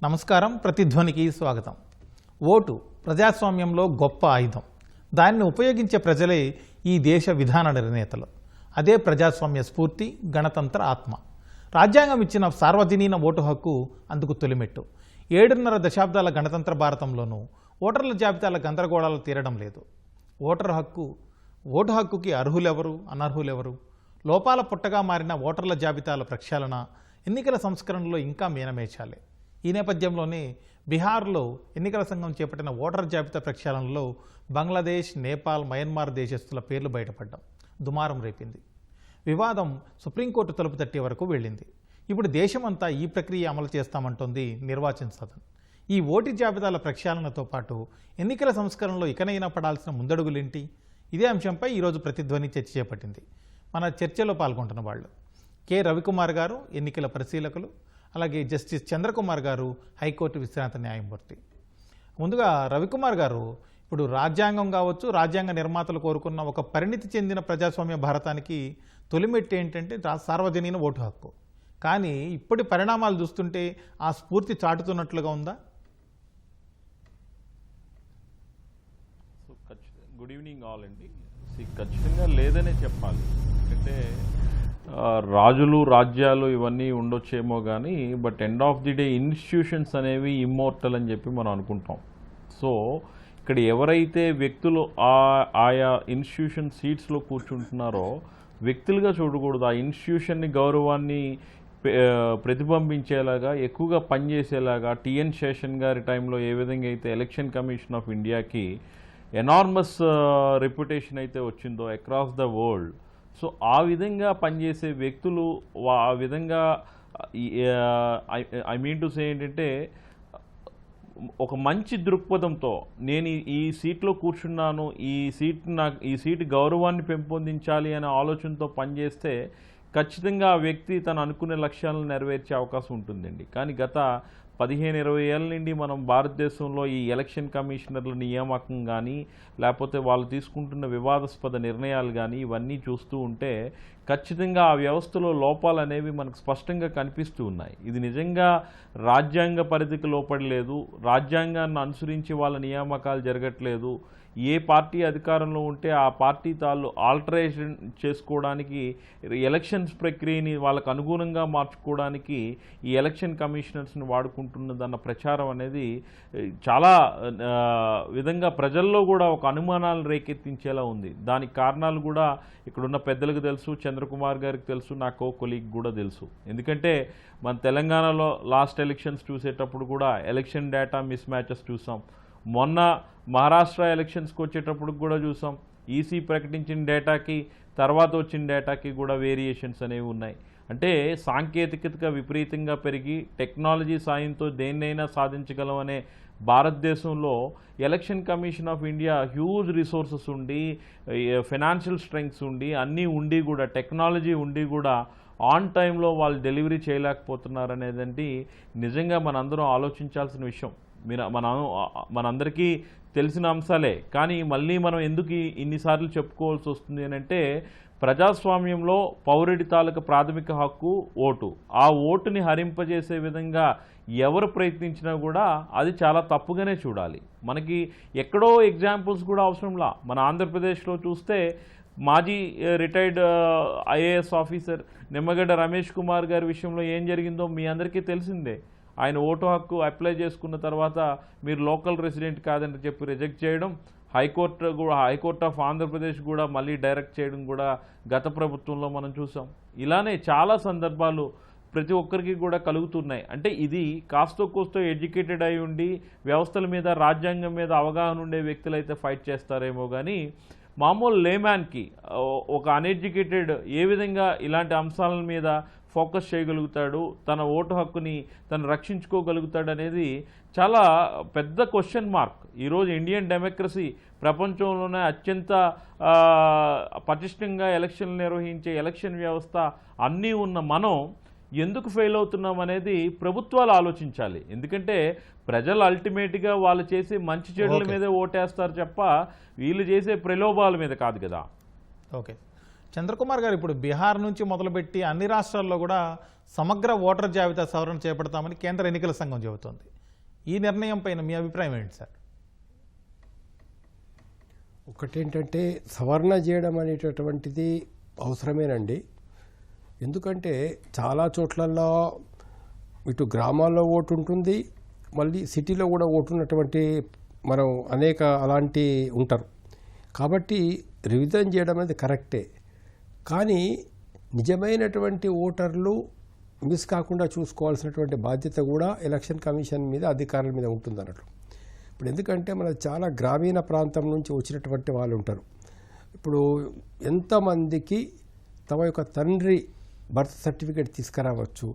నమస్కారం. ప్రతిధ్వనికి స్వాగతం. ఓటు ప్రజాస్వామ్యంలో గొప్ప ఆయుధం. దానిని ఉపయోగించే ప్రజలే ఈ దేశ విధాన నిర్ణేతలు. అదే ప్రజాస్వామ్య స్ఫూర్తి, గణతంత్ర ఆత్మ. రాజ్యాంగం ఇచ్చిన సార్వజనీన ఓటు హక్కు అందుకు తొలిమెట్టు. 7.5 దశాబ్దాల గణతంత్ర భారతంలోనూ ఓటర్ల జాబితాల గందరగోళాలు తీరడం లేదు. ఓటు హక్కుకి అర్హులెవరు, అనర్హులెవరు, లోపాల పుట్టగా మారిన ఓటర్ల జాబితాల ప్రక్షాళన, ఎన్నికల సంస్కరణలో ఇంకా మీనమేచాలే. ఈ నేపథ్యంలోనే బీహార్లో ఎన్నికల సంఘం చేపట్టిన ఓటర్ జాబితా ప్రక్షాళనలో బంగ్లాదేశ్, నేపాల్, మయన్మార్ దేశస్తుల పేర్లు బయటపడ్డం దుమారం రేపింది. వివాదం సుప్రీంకోర్టు తలుపు తట్టే వరకు వెళ్ళింది. ఇప్పుడు దేశమంతా ఈ ప్రక్రియ అమలు చేస్తామంటోంది నిర్వాచన్ సదన్. ఈ ఓటు జాబితాల ప్రక్షాళనతో పాటు ఎన్నికల సంస్కరణలో ఇకనైనా పడాల్సిన ముందడుగులేంటి? ఇదే అంశంపై ఈరోజు ప్రతిధ్వని చర్చ చేపట్టింది. మన చర్చలో పాల్గొంటున్న వాళ్ళు కె రవికుమార్ గారు, ఎన్నికల పరిశీలకులు, అలాగే జస్టిస్ చంద్రకుమార్ గారు, హైకోర్టు విశ్రాంత న్యాయమూర్తి. ముందుగా రవికుమార్ గారు, ఇప్పుడు రాజ్యాంగం కావచ్చు, రాజ్యాంగ నిర్మాతలు కోరుకున్న ఒక పరిణితి చెందిన ప్రజాస్వామ్య భారతానికి తొలిమెట్టు ఏంటంటే సార్వజనీన ఓటు హక్కు. కానీ ఇప్పటి పరిణామాలు చూస్తుంటే ఆ స్ఫూర్తి చాటుతున్నట్లుగా ఉందా? గుడ్ ఈవినింగ్ ఆల్ అండి. ఖచ్చితంగా లేదనే చెప్పాలి. ఎందుకంటే రాజులు, రాజ్యాలు ఇవన్నీ ఉండొచ్చేమో కానీ but end of the day institutions అనేవి ఇమ్మోర్టల్ అని చెప్పి మనం అనుకుంటాం. సో ఇక్కడ ఎవరైతే వ్యక్తులు ఆయా ఇన్స్టిట్యూషన్ సీట్స్లో కూర్చుంటున్నారో వ్యక్తులుగా చూడకూడదు. ఆ ఇన్స్టిట్యూషన్ని గౌరవాన్ని ప్రతిబింబించేలాగా, ఎక్కువగా పనిచేసేలాగా టిఎన్ శేషన్ గారి టైంలో ఏ విధంగా అయితే ఎలక్షన్ కమిషన్ ఆఫ్ ఇండియాకి ఎనార్మస్ రెప్యుటేషన్ అయితే వచ్చిందో అక్రాస్ ద వరల్డ్, సో ఆ విధంగా పనిచేసే వ్యక్తులు ఆ విధంగా ఐ మీన్ టు సే ఏంటంటే ఒక మంచి దృక్పథంతో నేను ఈ సీట్లో కూర్చున్నాను, ఈ సీటు గౌరవాన్ని పెంపొందించాలి అనే ఆలోచనతో పనిచేస్తే ఖచ్చితంగా ఆ వ్యక్తి తను అనుకునే లక్ష్యాలను నెరవేర్చే అవకాశం ఉంటుందండి. కానీ గత 15-20 ఏళ్ళ నుండి మనం భారతదేశంలో ఈ ఎలక్షన్ కమిషనర్ల నియామకం కానీ లేకపోతే వాళ్ళు తీసుకుంటున్న వివాదాస్పద నిర్ణయాలు కానీ ఇవన్నీ చూస్తూ ఉంటే ఖచ్చితంగా ఆ వ్యవస్థలో లోపాలు అనేవి మనకు స్పష్టంగా కనిపిస్తూ ఉన్నాయి. ఇది నిజంగా రాజ్యాంగ పరిధికి లోపడలేదు, రాజ్యాంగాన్ని అనుసరించి వాళ్ళ నియామకాలు జరగట్లేదు. ఏ పార్టీ అధికారంలో ఉంటే ఆ పార్టీ తాళ్ళు ఆల్టరేషన్ చేసుకోవడానికి, ఎలక్షన్స్ ప్రక్రియని వాళ్ళకు అనుగుణంగా మార్చుకోవడానికి ఈ ఎలక్షన్ కమిషనర్స్ని వాడుకుంటున్నదన్న ప్రచారం అనేది చాలా విధంగా ప్రజల్లో కూడా ఒక అనుమానాలు రేకెత్తించేలా ఉంది. దానికి కారణాలు కూడా ఇక్కడున్న పెద్దలకు తెలుసు, చంద్రకుమార్ గారికి తెలుసు, నాకు కొలీగ్ కూడా తెలుసు. ఎందుకంటే మన తెలంగాణలో లాస్ట్ ఎలక్షన్స్ చూసేటప్పుడు కూడా ఎలక్షన్ డేటా మిస్ మ్యాచెస్ చూసాం. మొన్న మహారాష్ట్ర ఎలక్షన్స్కి వచ్చేటప్పుడు కూడా చూసాం. ఈసీ ప్రకటించిన డేటాకి తర్వాత వచ్చిన డేటాకి కూడా వేరియేషన్స్ అనేవి ఉన్నాయి. అంటే సాంకేతికత విపరీతంగా పెరిగి టెక్నాలజీ సాయంతో దేన్నైనా సాధించగలం అనే భారతదేశంలో election commission of India huge resources ఉండి, ఫైనాన్షియల్ స్ట్రెంగ్స్ ఉండి, అన్నీ ఉండి కూడా, టెక్నాలజీ ఉండి కూడా ఆన్ టైంలో వాళ్ళు డెలివరీ చేయలేకపోతున్నారు అనేదంటే నిజంగా మనందరం ఆలోచించాల్సిన విషయం. మనందరికీ తెలిసిన అంశాలే. కానీ మళ్ళీ మనం ఎందుకు ఇన్నిసార్లు చెప్పుకోవాల్సి వస్తుంది అని అంటే ప్రజాస్వామ్యంలో పౌరుడి తాలూకు ప్రాథమిక హక్కు ఓటు. ఆ ఓటుని హరింపజేసే విధంగా ఎవరు ప్రయత్నించినా కూడా అది చాలా తప్పుగానే చూడాలి. మనకి ఎక్కడో ఎగ్జాంపుల్స్ కూడా అవసరంలా. మన ఆంధ్రప్రదేశ్లో చూస్తే మాజీ retired IAS officer Nimmagadda Ramesh Kumar గారి విషయంలో ఏం జరిగిందో మీ అందరికీ తెలిసిందే. ఆయన ఓటు హక్కు అప్లై చేసుకున్న తర్వాత మీరు లోకల్ రెసిడెంట్ కాదని చెప్పి రిజెక్ట్ చేయడం, హైకోర్ట్ ఆఫ్ ఆంధ్రప్రదేశ్ కూడా మళ్ళీ డైరెక్ట్ చేయడం కూడా గత ప్రభుత్వంలో మనం చూసాం. ఇలానే చాలా సందర్భాలు ప్రతి ఒక్కరికి కూడా కలుగుతున్నాయి. అంటే ఇది కాస్తో కోస్తో ఎడ్యుకేటెడ్ అయి ఉండి వ్యవస్థల మీద, రాజ్యాంగం మీద అవగాహన ఉండే వ్యక్తులైతే ఫైట్ చేస్తారేమో కానీ మామూలు లేమ్యాన్కి, ఒక అన్ఎడ్యుకేటెడ్ ఏ విధంగా ఇలాంటి అంశాల మీద ఫోకస్ చేయగలుగుతాడు, తన ఓటు హక్కుని తను రక్షించుకోగలుగుతాడు అనేది చాలా పెద్ద క్వశ్చన్ మార్క్. ఈరోజు ఇండియన్ డెమోక్రసీ ప్రపంచంలోనే అత్యంత పటిష్టంగా ఎలక్షన్లు నిర్వహించే ఎలక్షన్ వ్యవస్థ అన్నీ ఉన్న మనం ఎందుకు ఫెయిల్ అవుతున్నాం అనేది ప్రభుత్వాలు ఆలోచించాలి. ఎందుకంటే ప్రజలు అల్టిమేట్గా వాళ్ళు చేసే మంచి చెడుల మీదే ఓటేస్తారు తప్ప వీళ్ళు చేసే ప్రలోభాల మీద కాదు కదా. ఓకే చంద్రకుమార్ గారు, ఇప్పుడు బీహార్ నుంచి మొదలుపెట్టి అన్ని రాష్ట్రాల్లో కూడా సమగ్ర ఓటర్ జాబితా సవరణ చేపడతామని కేంద్ర ఎన్నికల సంఘం చెబుతోంది. ఈ నిర్ణయం పైన మీ అభిప్రాయం ఏంటి సార్? ఒకటేంటంటే సవరణ చేయడం అనేటటువంటిది అవసరమేనండి. ఎందుకంటే చాలా చోట్లలో ఇటు గ్రామాల్లో ఓటు ఉంటుంది, మళ్ళీ సిటీలో కూడా ఓటు ఉన్నటువంటి మనం అనేక అలాంటి ఉంటారు. కాబట్టి రివిజన్ చేయడం అనేది కరెక్టే. కానీ నిజమైనటువంటి ఓటర్లు మిస్ కాకుండా చూసుకోవాల్సినటువంటి బాధ్యత కూడా ఎలక్షన్ కమిషన్ మీద, అధికారుల మీద ఉంటుంది అన్నట్లు. ఇప్పుడు ఎందుకంటే మన చాలా గ్రామీణ ప్రాంతం నుంచి వచ్చినటువంటి వాళ్ళు ఉంటారు. ఇప్పుడు ఎంతమందికి తమ యొక్క తండ్రి బర్త్ సర్టిఫికేట్ తీసుకురావచ్చు,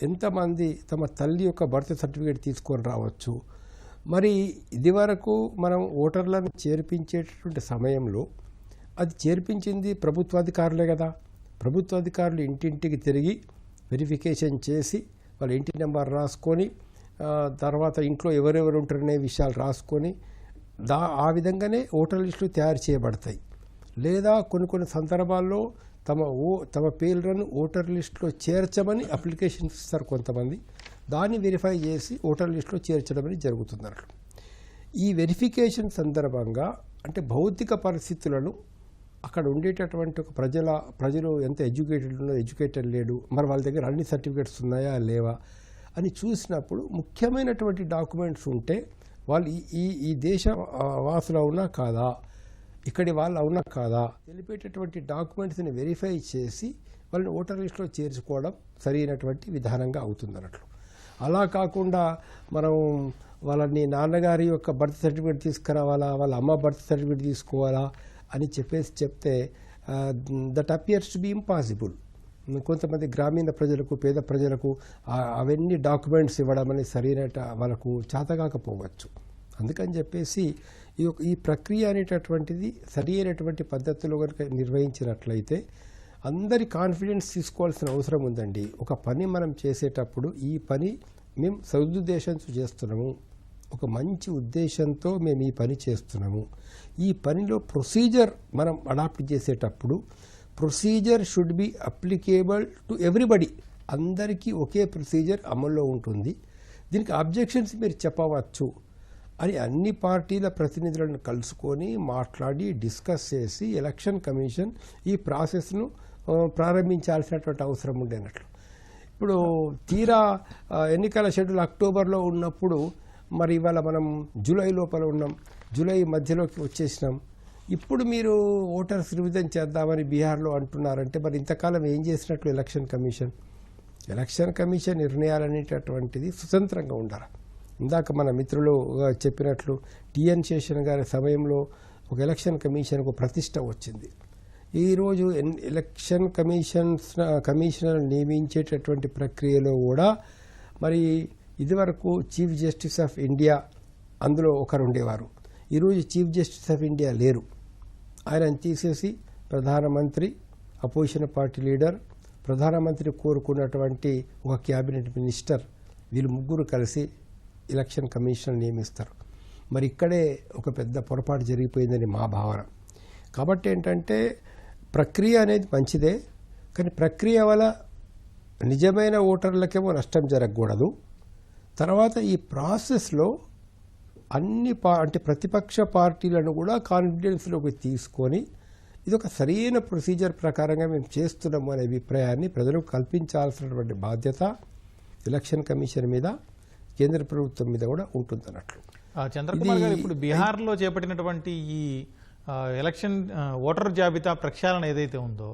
ఎంతమంది తమ తల్లి యొక్క బర్త్ సర్టిఫికేట్ తీసుకొని రావచ్చు. మరి ఇదివరకు మనం ఓటర్లను చేర్పించేటటువంటి సమయంలో అది చేర్పించింది ప్రభుత్వాధికారులే కదా. ప్రభుత్వాధికారులు ఇంటింటికి తిరిగి వెరిఫికేషన్ చేసి వాళ్ళ ఇంటి నెంబర్ రాసుకొని తర్వాత ఇంట్లో ఎవరెవరు ఉంటారనే విషయాలు రాసుకొని ఆ విధంగానే ఓటర్ లిస్టులు తయారు చేయబడతాయి. లేదా కొన్ని సందర్భాల్లో తమ పేర్లను ఓటర్ లిస్టులో చేర్చమని అప్లికేషన్ ఇస్తారు కొంతమంది. దాన్ని వెరిఫై చేసి ఓటర్ లిస్టులో చేర్చడం అనేది జరుగుతుంది అన్నట్లు. ఈ వెరిఫికేషన్ సందర్భంగా అంటే భౌతిక పరిస్థితులను అక్కడ ఉండేటటువంటి ఒక ప్రజలు ఎంత ఎడ్యుకేటెడ్ ఉన్నదో, ఎడ్యుకేటెడ్ లేడు, మరి వాళ్ళ దగ్గర అన్ని సర్టిఫికేట్స్ ఉన్నాయా లేవా అని చూసినప్పుడు ముఖ్యమైనటువంటి డాక్యుమెంట్స్ ఉంటే వాళ్ళు ఈ దేశ వాసులు అవునా కాదా, ఇక్కడి వాళ్ళు అవునా కాదా తెలిపేటటువంటి డాక్యుమెంట్స్ని వెరిఫై చేసి వాళ్ళని ఓటర్ లిస్టులో చేర్చుకోవడం సరైనటువంటి విధానంగా అవుతుంది అన్నట్లు. అలా కాకుండా మనం వాళ్ళని నాన్నగారి యొక్క బర్త్ సర్టిఫికేట్ తీసుకురావాలా, వాళ్ళ అమ్మ బర్త్ సర్టిఫికేట్ తీసుకోవాలా అని చెప్తే that appears to be impossible. కొంతమంది గ్రామీణ ప్రజలకు, పేద ప్రజలకు అవన్నీ డాక్యుమెంట్స్ ఇవ్వడం అనేది సరైన వాళ్ళకు చేతకాకపోవచ్చు. అందుకని చెప్పేసి ఈ ప్రక్రియ అనేటటువంటిది సరి అయినటువంటి పద్ధతిలో కనుక నిర్వహించినట్లయితే అందరి కాన్ఫిడెన్స్ తీసుకోవాల్సిన అవసరం ఉందండి. ఒక పని మనం చేసేటప్పుడు ఈ పని మేము సదుద్దేశంతో చేస్తున్నాము, ఒక మంచి ఉద్దేశంతో మేము ఈ పని చేస్తున్నాము. ఈ పనిలో ప్రొసీజర్ మనం అడాప్ట్ చేసేటప్పుడు procedure should be applicable to everybody. అందరికీ ఒకే ప్రొసీజర్ అమల్లో ఉంటుంది. దీనికి అబ్జెక్షన్స్ మీరు చెప్పవచ్చు అని అన్ని పార్టీల ప్రతినిధులను కలుసుకొని మాట్లాడి డిస్కస్ చేసి ఎలక్షన్ కమిషన్ ఈ ప్రాసెస్ను ప్రారంభించాల్సినటువంటి అవసరం ఉండేనట్లు. ఇప్పుడు తీరా ఎన్నికల షెడ్యూల్ అక్టోబర్లో ఉన్నప్పుడు మరి ఇవాళ మనం జూలై లోపల ఉన్నాం, జూలై మధ్యలోకి వచ్చేసినాం. ఇప్పుడు మీరు ఓటర్స్ రివిజన్ చేద్దామని బీహార్లో అంటున్నారంటే మరి ఇంతకాలం ఏం చేసినట్లు ఎలక్షన్ కమిషన్? ఎలక్షన్ కమిషన్ నిర్ణయాలు అనేటటువంటిది స్వతంత్రంగా ఉండాలి. ఇందాక మన మిత్రులు చెప్పినట్లు టిఎన్ శేషన్ గారి సమయంలో ఒక ఎలక్షన్ కమిషన్కు ప్రతిష్ట వచ్చింది. ఈరోజు ఎలక్షన్ కమిషనర్ నియమించేటటువంటి ప్రక్రియలో కూడా మరి ఇదివరకు చీఫ్ జస్టిస్ ఆఫ్ ఇండియా అందులో ఒకరు ఉండేవారు. ఈరోజు చీఫ్ జస్టిస్ ఆఫ్ ఇండియా లేరు. ఆయనను తీసేసి ప్రధానమంత్రి, అపోజిషన్ పార్టీ లీడర్, ప్రధానమంత్రి కోరుకున్నటువంటి ఒక క్యాబినెట్ మినిస్టర్, వీళ్ళు ముగ్గురు కలిసి ఎలక్షన్ కమిషన్ నియమిస్తారు. మరి ఇక్కడే ఒక పెద్ద పొరపాటు జరిగిపోయిందని మా భావన. కాబట్టి ఏంటంటే ప్రక్రియ అనేది మంచిదే, కానీ ప్రక్రియ వల్ల నిజమైన ఓటర్లకేమో నష్టం జరగకూడదు. తర్వాత ఈ ప్రాసెస్లో అంటే ప్రతిపక్ష పార్టీలను కూడా కాన్ఫిడెన్స్లోకి తీసుకొని ఇది ఒక సరైన ప్రొసీజర్ ప్రకారంగా మేము చేస్తున్నాము అనే అభిప్రాయాన్ని ప్రజలకు కల్పించాల్సినటువంటి బాధ్యత ఎలక్షన్ కమిషన్ మీద, కేంద్ర ప్రభుత్వం మీద కూడా ఉంటుందన్నట్లు. చంద్రకుమార్ గారు, ఇప్పుడు బీహార్లో చేపట్టినటువంటి ఈ ఎలక్షన్ ఓటర్ జాబితా ప్రక్షాళన ఏదైతే ఉందో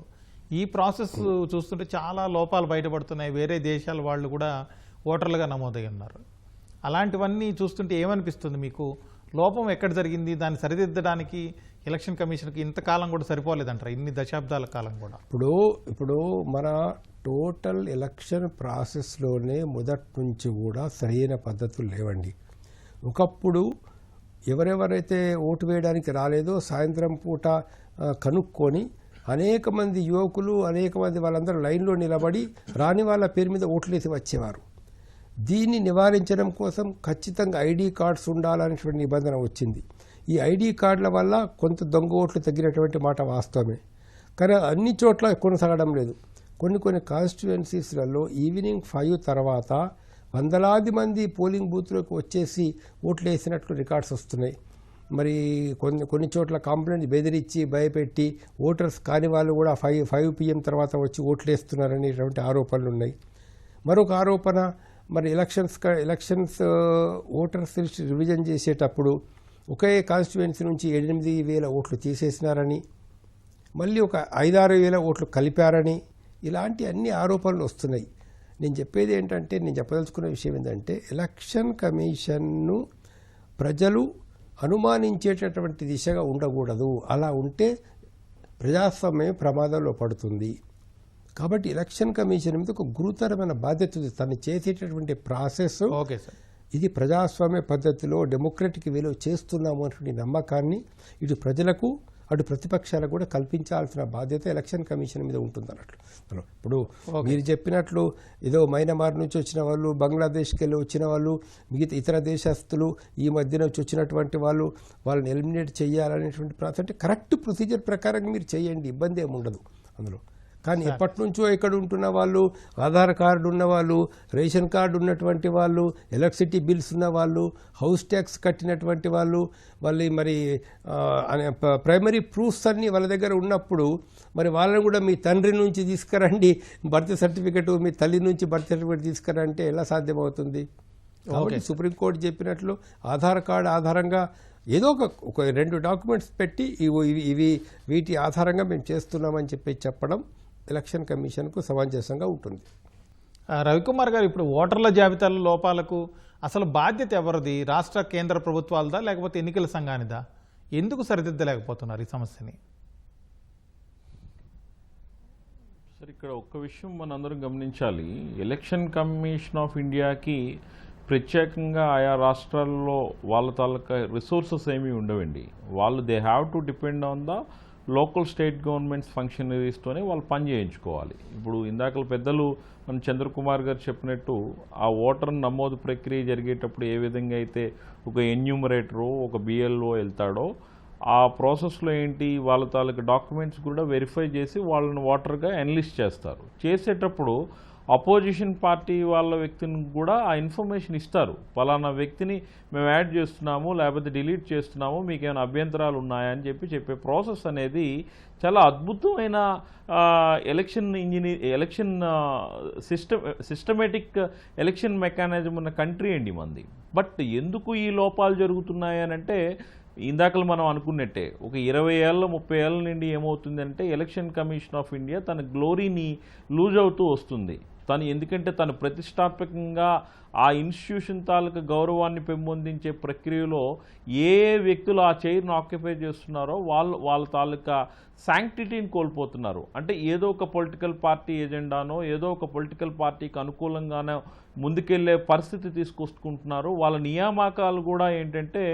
ఈ ప్రాసెస్ చూస్తుంటే చాలా లోపాలు బయటపడుతున్నాయి. వేరే దేశాల వాళ్ళు కూడా ఓటర్లుగా నమోదై ఉన్నారు. అలాంటివన్నీ చూస్తుంటే ఏమనిపిస్తుంది మీకు? లోపం ఎక్కడ జరిగింది? దాన్ని సరిదిద్దడానికి ఎలక్షన్ కమిషన్కి ఇంతకాలం కూడా సరిపోలేదంటారు, ఇన్ని దశాబ్దాల కాలం కూడా? ఇప్పుడు మన టోటల్ ఎలక్షన్ ప్రాసెస్లోనే మొదటి నుంచి కూడా సరైన పద్ధతులు లేవండి. ఒకప్పుడు ఎవరెవరైతే ఓటు వేయడానికి రాలేదో సాయంత్రం పూట కనుక్కొని అనేక మంది యువకులు, అనేక మంది వాళ్ళందరూ లైన్లో నిలబడి రాని వాళ్ళ పేరు మీద ఓట్లేసి వచ్చేవారు. దీన్ని నివారించడం కోసం ఖచ్చితంగా ఐడి కార్డ్స్ ఉండాలనేటువంటి నిబంధన వచ్చింది. ఈ ఐడి కార్డుల వల్ల కొంత దొంగ ఓట్లు తగ్గినటువంటి మాట వాస్తవమే, కానీ అన్ని చోట్ల కొనసాగడం లేదు. కొన్ని కాన్స్టిట్యుయెన్సీస్లలో ఈవినింగ్ 5 తర్వాత వందలాది మంది పోలింగ్ బూత్లోకి వచ్చేసి ఓట్లు వేసినట్లు రికార్డ్స్ వస్తున్నాయి. మరి కొన్ని చోట్ల కంప్లైంట్ బెదిరించి భయపెట్టి ఓటర్స్ కాని వాళ్ళు కూడా 5 PM తర్వాత వచ్చి ఓట్లు వేస్తున్నారనేటువంటి ఆరోపణలు ఉన్నాయి. మరొక ఆరోపణ, మరి ఎలక్షన్స్ ఓటర్స్ లిస్ట్ రివిజన్ చేసేటప్పుడు ఒకే కాన్స్టిట్యుయెన్సీ నుంచి 8,000 ఓట్లు తీసేసినారని, మళ్ళీ ఒక 5,000-6,000 ఓట్లు కలిపారని, ఇలాంటి అన్ని ఆరోపణలు వస్తున్నాయి. నేను చెప్పేది ఏంటంటే, నేను చెప్పదలుచుకున్న విషయం ఏంటంటే, ఎలక్షన్ కమిషన్ను ప్రజలు అనుమానించేటటువంటి దిశగా ఉండకూడదు. అలా ఉంటే ప్రజాస్వామ్యం ప్రమాదంలో పడుతుంది. కాబట్టి ఎలక్షన్ కమిషన్ మీద ఒక గురుతరమైన బాధ్యత ఉంది. తను చేసేటటువంటి ప్రాసెస్ ఓకే సార్, ఇది ప్రజాస్వామ్య పద్ధతిలో డెమోక్రటిక్ వేలో చేస్తున్నాము అనేటువంటి నమ్మకాన్ని ఇటు ప్రజలకు అటు ప్రతిపక్షాలకు కూడా కల్పించాల్సిన బాధ్యత ఎలక్షన్ కమిషన్ మీద ఉంటుంది అన్నట్లు. ఇప్పుడు మీరు చెప్పినట్లు ఏదో మైనమార్ నుంచి వచ్చిన వాళ్ళు, బంగ్లాదేశ్కి వెళ్ళి వచ్చిన వాళ్ళు, మిగతా ఇతర దేశస్తులు, ఈ మధ్యన నుంచి వచ్చినటువంటి వాళ్ళని ఎలిమినేట్ చేయాలనేటువంటి ప్రాసెస్ అంటే కరెక్ట్ ప్రొసీజర్ ప్రకారం మీరు చేయండి, ఇబ్బంది ఏమి ఉండదు అందులో. కానీ ఎప్పటి నుంచో ఇక్కడ ఉంటున్న వాళ్ళు, ఆధార్ కార్డు ఉన్న వాళ్ళు, రేషన్ కార్డు ఉన్నటువంటి వాళ్ళు, ఎలక్ట్రిసిటీ బిల్స్ ఉన్న వాళ్ళు, హౌస్ ట్యాక్స్ కట్టినటువంటి వాళ్ళు, మరి ప్రైమరీ ప్రూఫ్స్ అన్నీ వాళ్ళ దగ్గర ఉన్నప్పుడు మరి వాళ్ళని కూడా మీ తండ్రి నుంచి తీసుకురండి బర్త్ సర్టిఫికెట్, మీ తల్లి నుంచి బర్త్ సర్టిఫికెట్ తీసుకురంటే ఎలా సాధ్యమవుతుంది? కాబట్టి సుప్రీంకోర్టు చెప్పినట్లు ఆధార్ కార్డు ఆధారంగా ఏదో ఒక 2 డాక్యుమెంట్స్ పెట్టి వీటి ఆధారంగా మేము చేస్తున్నామని చెప్పడం ఎలక్షన్ కమిషన్కు సమంజసంగా ఉంటుంది. రవికుమార్ గారు, ఇప్పుడు ఓటర్ల జాబితాల లోపాలకు అసలు బాధ్యత ఎవరిది? రాష్ట్ర కేంద్ర ప్రభుత్వాలదా లేకపోతే ఎన్నికల సంఘానిదా? ఎందుకు సరిదిద్దలేకపోతున్నారు ఈ సమస్యని? సార్, ఇక్కడ ఒక్క విషయం మనందరం గమనించాలి. ఎలక్షన్ కమిషన్ ఆఫ్ ఇండియాకి ప్రత్యేకంగా ఆయా రాష్ట్రాల్లో వాళ్ళ తాలూకా రిసోర్సెస్ ఏమీ ఉండవండి. వాళ్ళు they have to depend on the local state governments ఫంక్షనరీస్తోనే వాళ్ళు పని చేయించుకోవాలి. ఇప్పుడు ఇందాక పెద్దలు మన చంద్రకుమార్ గారు చెప్పినట్టు ఆ ఓటర్ నమోదు ప్రక్రియ జరిగేటప్పుడు ఏ విధంగా అయితే ఒక ఎన్యూమరేటరు, ఒక బిఎల్ఓ వెళ్తాడో ఆ ప్రాసెస్లో ఏంటి వాళ్ళ తాలూకా డాక్యుమెంట్స్ కూడా వెరిఫై చేసి వాళ్ళని ఓటర్గా ఎన్లిస్ట్ చేస్తారు. చేసేటప్పుడు అపోజిషన్ పార్టీ వాళ్ళ వ్యక్తిని కూడా ఆ ఇన్ఫర్మేషన్ ఇస్తారు. పలానా వ్యక్తిని మేము యాడ్ చేస్తున్నాము, లేకపోతే డిలీట్ చేస్తున్నాము, మీకు ఏమైనా అభ్యంతరాలు ఉన్నాయా అని చెప్పే ప్రాసెస్ అనేది చాలా అద్భుతమైన ఎలక్షన్ సిస్టమేటిక్ ఎలక్షన్ మెకానిజం ఉన్న కంట్రీ అండి మంది. బట్ ఎందుకు ఈ లోపాలు జరుగుతున్నాయి అని అంటే, ఇందాకలు మనం అనుకున్నట్టే ఒక 20 ఏళ్ళ 30 ఏళ్ళ నుండి ఏమవుతుందంటే ఎలక్షన్ కమిషన్ ఆఫ్ ఇండియా తన గ్లోరీని లూజ్ అవుతూ వస్తుంది. ఎందుకంటే తను ప్రతిష్టాత్మకంగా ఆ ఇన్స్టిట్యూషన్ తాలూకా గౌరవాన్ని పెంపొందించే ప్రక్రియలో ఏ వ్యక్తులు ఆ చైర్ను ఆక్యుపై చేస్తున్నారో వాళ్ళ తాలూకా శాంక్టిటీని కోల్పోతున్నారు. అంటే ఏదో ఒక పొలిటికల్ పార్టీ ఎజెండానో ఏదో ఒక పొలిటికల్ పార్టీకి అనుకూలంగానో ముందుకెళ్లే పరిస్థితి తీసుకొస్తుకుంటున్నారు. వాళ్ళ నియామకాలు కూడా ఏంటంటే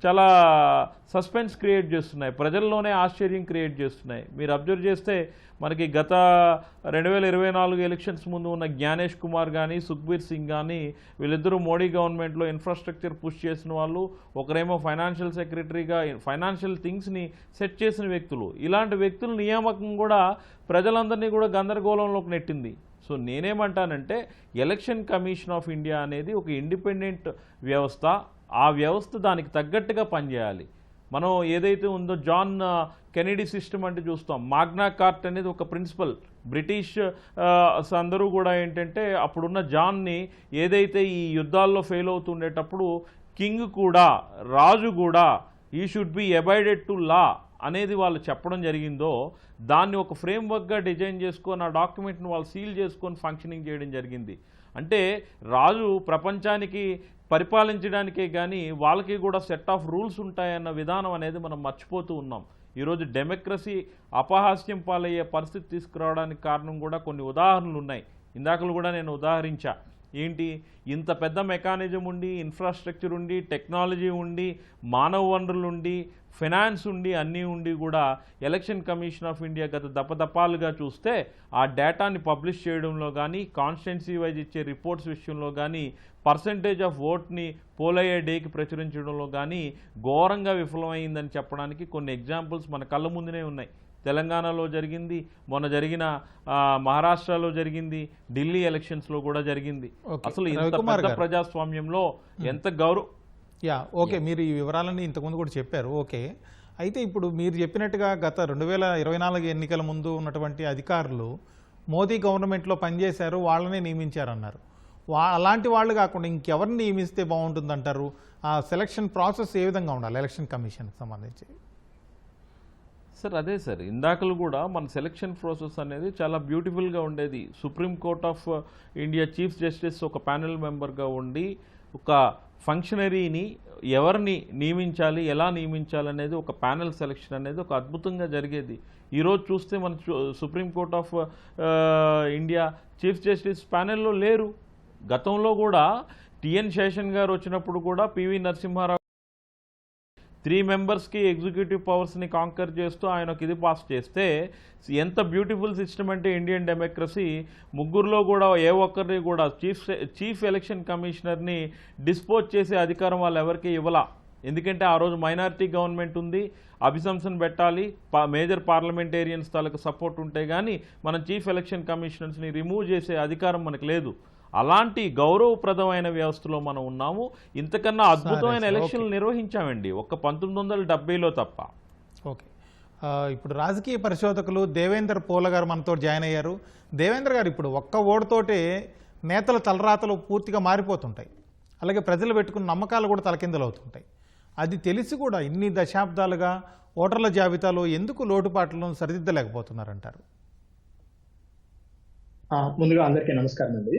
చాలా సస్పెన్స్ క్రియేట్ చేస్తున్నాయి, ప్రజల్లోనే ఆశ్చర్యం క్రియేట్ చేస్తున్నాయి. మీరు అబ్జర్వ్ చేస్తే మనకి గత 2024 ఎలక్షన్స్ ముందు ఉన్న జ్ఞానేష్ కుమార్ కానీ సుఖ్బీర్ సింగ్ కానీ వీళ్ళిద్దరూ మోడీ గవర్నమెంట్లో ఇన్ఫ్రాస్ట్రక్చర్ పుష్ చేసిన వాళ్ళు, ఒకరేమో ఫైనాన్షియల్ సెక్రటరీగా ఫైనాన్షియల్ థింగ్స్ని సెట్ చేసిన వ్యక్తులు. ఇలాంటి వ్యక్తుల నియామకం కూడా ప్రజలందరినీ కూడా గందరగోళంలోకి నెట్టింది. సో నేనేమంటానంటే ఎలక్షన్ కమిషన్ ఆఫ్ ఇండియా అనేది ఒక ఇండిపెండెంట్ వ్యవస్థ. ఆ వ్యవస్థ దానికి తగ్గట్టుగా పనిచేయాలి. మనం ఏదైతే ఉందో జాన్ కెనడీ సిస్టమ్ అంటే చూస్తాం. మాగ్నా కార్ట్ అనేది ఒక ప్రిన్సిపల్. బ్రిటిష్ అందరూ కూడా ఏంటంటే అప్పుడున్న జాన్ని ఏదైతే ఈ యుద్ధాల్లో ఫెయిల్ అవుతుండేటప్పుడు కింగ్ కూడా, రాజు కూడా ఈ షుడ్ బి అబైడెడ్ టు లా అనేది వాళ్ళు చెప్పడం జరిగిందో దాన్ని ఒక ఫ్రేమ్వర్క్గా డిజైన్ చేసుకొని ఆ డాక్యుమెంట్ని వాళ్ళు సీల్ చేసుకొని ఫంక్షనింగ్ చేయడం జరిగింది. అంటే రాజు ప్రపంచానికి పరిపాలించడానికే కానీ వాళ్ళకి కూడా సెట్ ఆఫ్ రూల్స్ ఉంటాయన్న విధానం అనేది మనం మర్చిపోతూ ఉన్నాం. ఈరోజు డెమోక్రసీ అపహాస్యం పాలయ్యే పరిస్థితి తీసుకురావడానికి కారణం కూడా కొన్ని ఉదాహరణలు ఉన్నాయి. ఇందాకలు కూడా నేను ఉదాహరించా. ఏంటి, ఇంత పెద్ద మెకానిజం ఉండి, ఇన్ఫ్రాస్ట్రక్చర్ ఉండి, టెక్నాలజీ ఉండి, మానవ వనరులు ఉండి, ఫైనాన్స్ ఉండి, అన్నీ ఉండి కూడా ఎలక్షన్ కమిషన్ ఆఫ్ ఇండియా గత దపదపాలుగా చూస్తే ఆ డేటాని పబ్లిష్ చేయడంలో కానీ, కాన్స్టిట్యున్సీ వైజ్ ఇచ్చే రిపోర్ట్స్ విషయంలో కానీ, పర్సంటేజ్ ఆఫ్ ఓట్ని పోలయ్యే డేకి ప్రచురించడంలో కానీ ఘోరంగా విఫలమైందని చెప్పడానికి కొన్ని ఎగ్జాంపుల్స్ మన కళ్ళ ముందునే ఉన్నాయి. తెలంగాణలో జరిగింది, మొన్న జరిగిన మహారాష్ట్రలో జరిగింది, ఢిల్లీ ఎలక్షన్స్లో కూడా జరిగింది. అసలు ఇంత పెద్ద ప్రజాస్వామ్యంలో ఎంత ఓకే, మీరు ఈ వివరాలన్నీ ఇంతకుముందు కూడా చెప్పారు. ఓకే, అయితే ఇప్పుడు మీరు చెప్పినట్టుగా గత 2024 ఎన్నికల ముందు ఉన్నటువంటి అధికారులు మోదీ గవర్నమెంట్లో పనిచేశారు, వాళ్ళనే నియమించారన్నారు. అలాంటి వాళ్ళు కాకుండా ఇంకెవరిని నియమిస్తే బాగుంటుందంటారు? ఆ సెలక్షన్ ప్రాసెస్ ఏ విధంగా ఉండాలి ఎలక్షన్ కమిషన్కి సంబంధించి? సార్ అదే సార్, ఇందాకలు కూడా మన సెలక్షన్ ప్రాసెస్ అనేది చాలా బ్యూటిఫుల్గా ఉండేది. Supreme court of India chief justice ఒక ప్యానెల్ మెంబర్గా ఉండి ఒక ఫంక్షనరీని ఎవరిని నియమించాలి, ఎలా నియమించాలి అనేది ఒక ప్యానెల్ సెలక్షన్ అనేది ఒక అద్భుతంగా జరిగేది. ఈరోజు చూస్తే మన supreme court of India chief justice ప్యానెల్లో లేరు. గతంలో కూడా టిఎన్ శేషన్ గారు వచ్చినప్పుడు కూడా పివి నరసింహారావు 3 మెంబర్స్కి ఎగ్జిక్యూటివ్ పవర్స్ని కాంకర్ చేస్తూ ఆయన ఒక ఇది పాస్ చేస్తే ఎంత బ్యూటిఫుల్ సిస్టమ్ అంటే ఇండియన్ డెమోక్రసీ. ముగ్గురులో కూడా ఏ ఒక్కరిని కూడా చీఫ్ ఎలక్షన్ కమిషనర్ని డిస్పోజ్ చేసే అధికారం వాళ్ళు ఎవరికి ఇవ్వాల. ఎందుకంటే ఆ రోజు మైనారిటీ గవర్నమెంట్ ఉంది, అభిశంసన పెట్టాలి, మేజర్ పార్లమెంటేరియన్స్ తాలూకు సపోర్ట్ ఉంటే కానీ మనం చీఫ్ ఎలక్షన్ కమిషనర్స్ని రిమూవ్ చేసే అధికారం మనకు లేదు. అలాంటి గౌరవప్రదమైన వ్యవస్థలో మనం ఉన్నాము. ఇంతకన్నా అద్భుతమైన ఎలక్షన్లు నిర్వహించామండి ఒక్క 1970లో తప్ప. ఓకే, ఇప్పుడు రాజకీయ పరిశోధకులు దేవేందర్ పోల గారు మనతో జాయిన్ అయ్యారు. దేవేంద్ర గారు, ఇప్పుడు ఒక్క ఓటుతోటే నేతల తలరాతలు పూర్తిగా మారిపోతుంటాయి, అలాగే ప్రజలు పెట్టుకున్న నమ్మకాలు కూడా తలకిందులు అవుతుంటాయి. అది తెలిసి కూడా ఇన్ని దశాబ్దాలుగా ఓటర్ల జాబితాలో ఎందుకు లోటుపాట్లను సరిదిద్దలేకపోతున్నారంటారు? ముందుగా అందరికీ నమస్కారం అండి.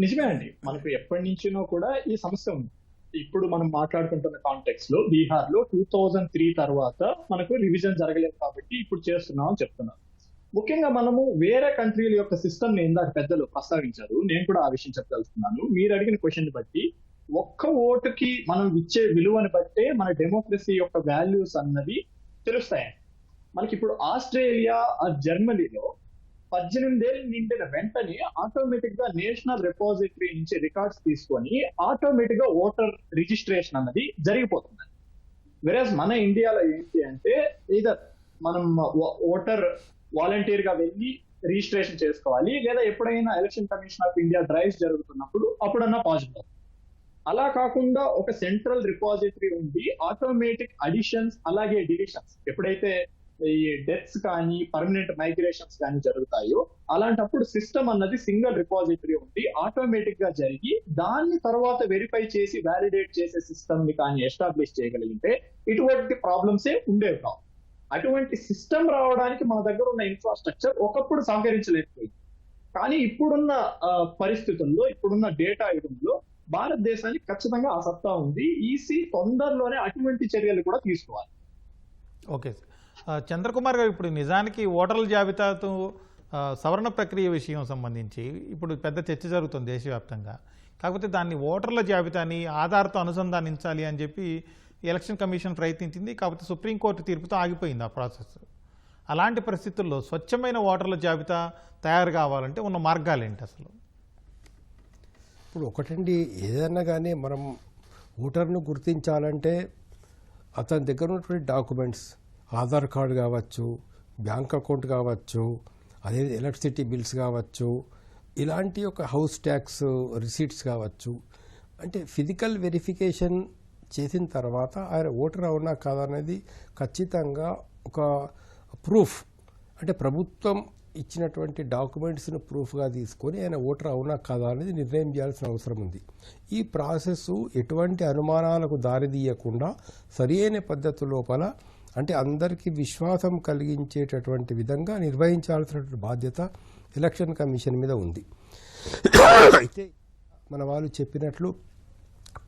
నిజమే అండి, మనకు ఎప్పటి నుంచినో కూడా ఈ సమస్య ఉంది. ఇప్పుడు మనం మాట్లాడుకుంటున్న కాంటెక్స్ట్ లో బీహార్ లో 2003 తర్వాత మనకు రివిజన్ జరగలేదు కాబట్టి ఇప్పుడు చేస్తున్నాం అని చెప్తున్నాం. ముఖ్యంగా మనము వేరే కంట్రీల యొక్క సిస్టమ్ ని ఇందాక పెద్దలు ప్రస్తావించారు, నేను కూడా ఆ విషయం చెప్పదలుచుకున్నాను. మీరు అడిగిన క్వశ్చన్ బట్టి ఒక్క ఓటుకి మనం ఇచ్చే విలువని బట్టే మన డెమోక్రసీ యొక్క వాల్యూస్ అన్నవి తెలుస్తాయండి. మనకి ఇప్పుడు ఆస్ట్రేలియా, జర్మనీలో 18 ఏళ్ళు నిండిన వెంటనే ఆటోమేటిక్ గా నేషనల్ రిపోజిటరీ నుంచి రికార్డ్స్ తీసుకొని ఆటోమేటిక్ గా ఓటర్ రిజిస్ట్రేషన్ అన్నది జరిగిపోతుంది. వెరాజ్ మన ఇండియాలో ఏంటి అంటే ఇదర్ మనం ఓటర్ వాలంటీర్ గా వెళ్ళి రిజిస్ట్రేషన్ చేసుకోవాలి, లేదా ఎప్పుడైనా election commission of India drives జరుగుతున్నప్పుడు అప్పుడన్నా పాజిబుల్. అలా కాకుండా ఒక సెంట్రల్ రిపోజిటరీ ఉండి ఆటోమేటిక్ అడిషన్స్ అలాగే డిలీషన్స్, ఎప్పుడైతే ఈ డెత్స్ కానీ పర్మనెంట్ మైగ్రేషన్స్ కానీ జరుగుతాయో అలాంటప్పుడు సిస్టమ్ అన్నది సింగిల్ రిపోజిటరీ ఉండి ఆటోమేటిక్ గా జరిగి దాన్ని తర్వాత వెరిఫై చేసి వ్యాలిడేట్ చేసే సిస్టమ్ ని కానీ ఎస్టాబ్లిష్ చేయగలిగితే ఇటువంటి ప్రాబ్లమ్స్ ఉండేవి కావు. అటువంటి సిస్టమ్ రావడానికి మన దగ్గర ఉన్న ఇన్ఫ్రాస్ట్రక్చర్ ఒకప్పుడు సహకరించలేకపోయింది. కానీ ఇప్పుడున్న పరిస్థితుల్లో, ఇప్పుడున్న డేటా యుగంలో భారతదేశానికి ఖచ్చితంగా ఆ సత్తా ఉంది. ఈసీ తొందరలోనే అటువంటి చర్యలు కూడా తీసుకోవాలి. ఓకే సార్, చంద్రకుమార్ గారు, ఇప్పుడు నిజానికి ఓటర్ల జాబితాతో సవరణ ప్రక్రియ విషయం సంబంధించి ఇప్పుడు పెద్ద చర్చ జరుగుతుంది దేశవ్యాప్తంగా. కాకపోతే దాన్ని ఓటర్ల జాబితాని ఆధార్తో అనుసంధానించాలి అని చెప్పి ఎలక్షన్ కమిషన్ ప్రయత్నించింది. కాకపోతే సుప్రీంకోర్టు తీర్పుతో ఆగిపోయింది ఆ ప్రాసెస్. అలాంటి పరిస్థితుల్లో స్వచ్ఛమైన ఓటర్ల జాబితా తయారు కావాలంటే ఉన్న మార్గాలు ఏంటి అసలు? ఇప్పుడు ఒకటండి, ఏదన్నా కానీ మనం ఓటర్ను గుర్తించాలంటే అతని దగ్గర ఉన్నటువంటి డాక్యుమెంట్స్, ఆధార్ కార్డు కావచ్చు, బ్యాంక్ అకౌంట్ కావచ్చు, అదే ఎలక్ట్రిసిటీ బిల్స్ కావచ్చు, ఇలాంటి ఒక హౌస్ ట్యాక్స్ రిసీట్స్ కావచ్చు, అంటే ఫిజికల్ వెరిఫికేషన్ చేసిన తర్వాత ఆయన ఓటర్ అవునా కాదా అనేది ఖచ్చితంగా ఒక ప్రూఫ్, అంటే ప్రభుత్వం ఇచ్చినటువంటి డాక్యుమెంట్స్ను ప్రూఫ్గా తీసుకొని ఆయన ఓటర్ అవునా కాదా అనేది నిర్ణయం చేయాల్సిన అవసరం ఉంది. ఈ ప్రాసెస్ ఎటువంటి అనుమానాలకు దారితీయకుండా సరియైన పద్ధతి లోపల, అంటే అందరికీ విశ్వాసం కలిగించేటటువంటి విధంగా నిర్వహించాల్సినటువంటి బాధ్యత ఎలక్షన్ కమిషన్ మీద ఉంది. అయితే మన వాళ్ళు చెప్పినట్లు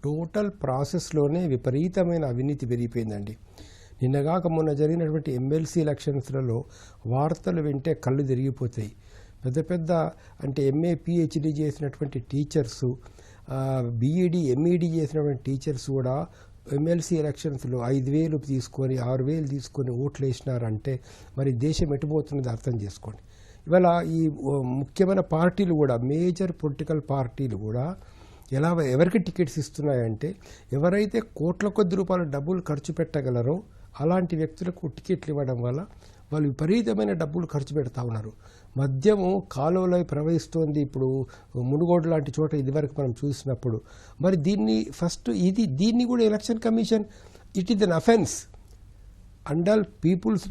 టోటల్ ప్రాసెస్లోనే విపరీతమైన అవినీతి పెరిగిపోయిందండి. నిన్నగాక మొన్న జరిగినటువంటి ఎమ్మెల్సీ ఎలక్షన్స్లలో వార్తలు వింటే కళ్ళు తిరిగిపోతాయి. పెద్ద పెద్ద అంటే ఎంఏ పిహెచ్డి చేసినటువంటి టీచర్సు, బీఈడి ఎంఈడి చేసినటువంటి టీచర్స్ కూడా ఎమ్మెల్సీ ఎలక్షన్స్లో 5,000 తీసుకొని 6,000 తీసుకొని ఓట్లు వేసినారంటే మరి దేశం ఎటుపోతున్నది అర్థం చేసుకోండి. ఇవాళ ఈ ముఖ్యమైన పార్టీలు కూడా, మేజర్ పొలిటికల్ పార్టీలు కూడా ఎవరికి టికెట్స్ ఇస్తున్నాయంటే ఎవరైతే కోట్ల కొద్ది రూపాయల డబ్బులు ఖర్చు పెట్టగలరో అలాంటి వ్యక్తులకు టికెట్లు ఇవ్వడం వల్ల వాళ్ళు విపరీతమైన డబ్బులు ఖర్చు పెడతా ఉన్నారు. మద్యము కాలువలో ప్రవహిస్తోంది ఇప్పుడు మునుగోడు లాంటి చోట ఇదివరకు మనం చూసినప్పుడు. మరి దీన్ని ఫస్ట్ దీన్ని కూడా election commission it is an offence under peoples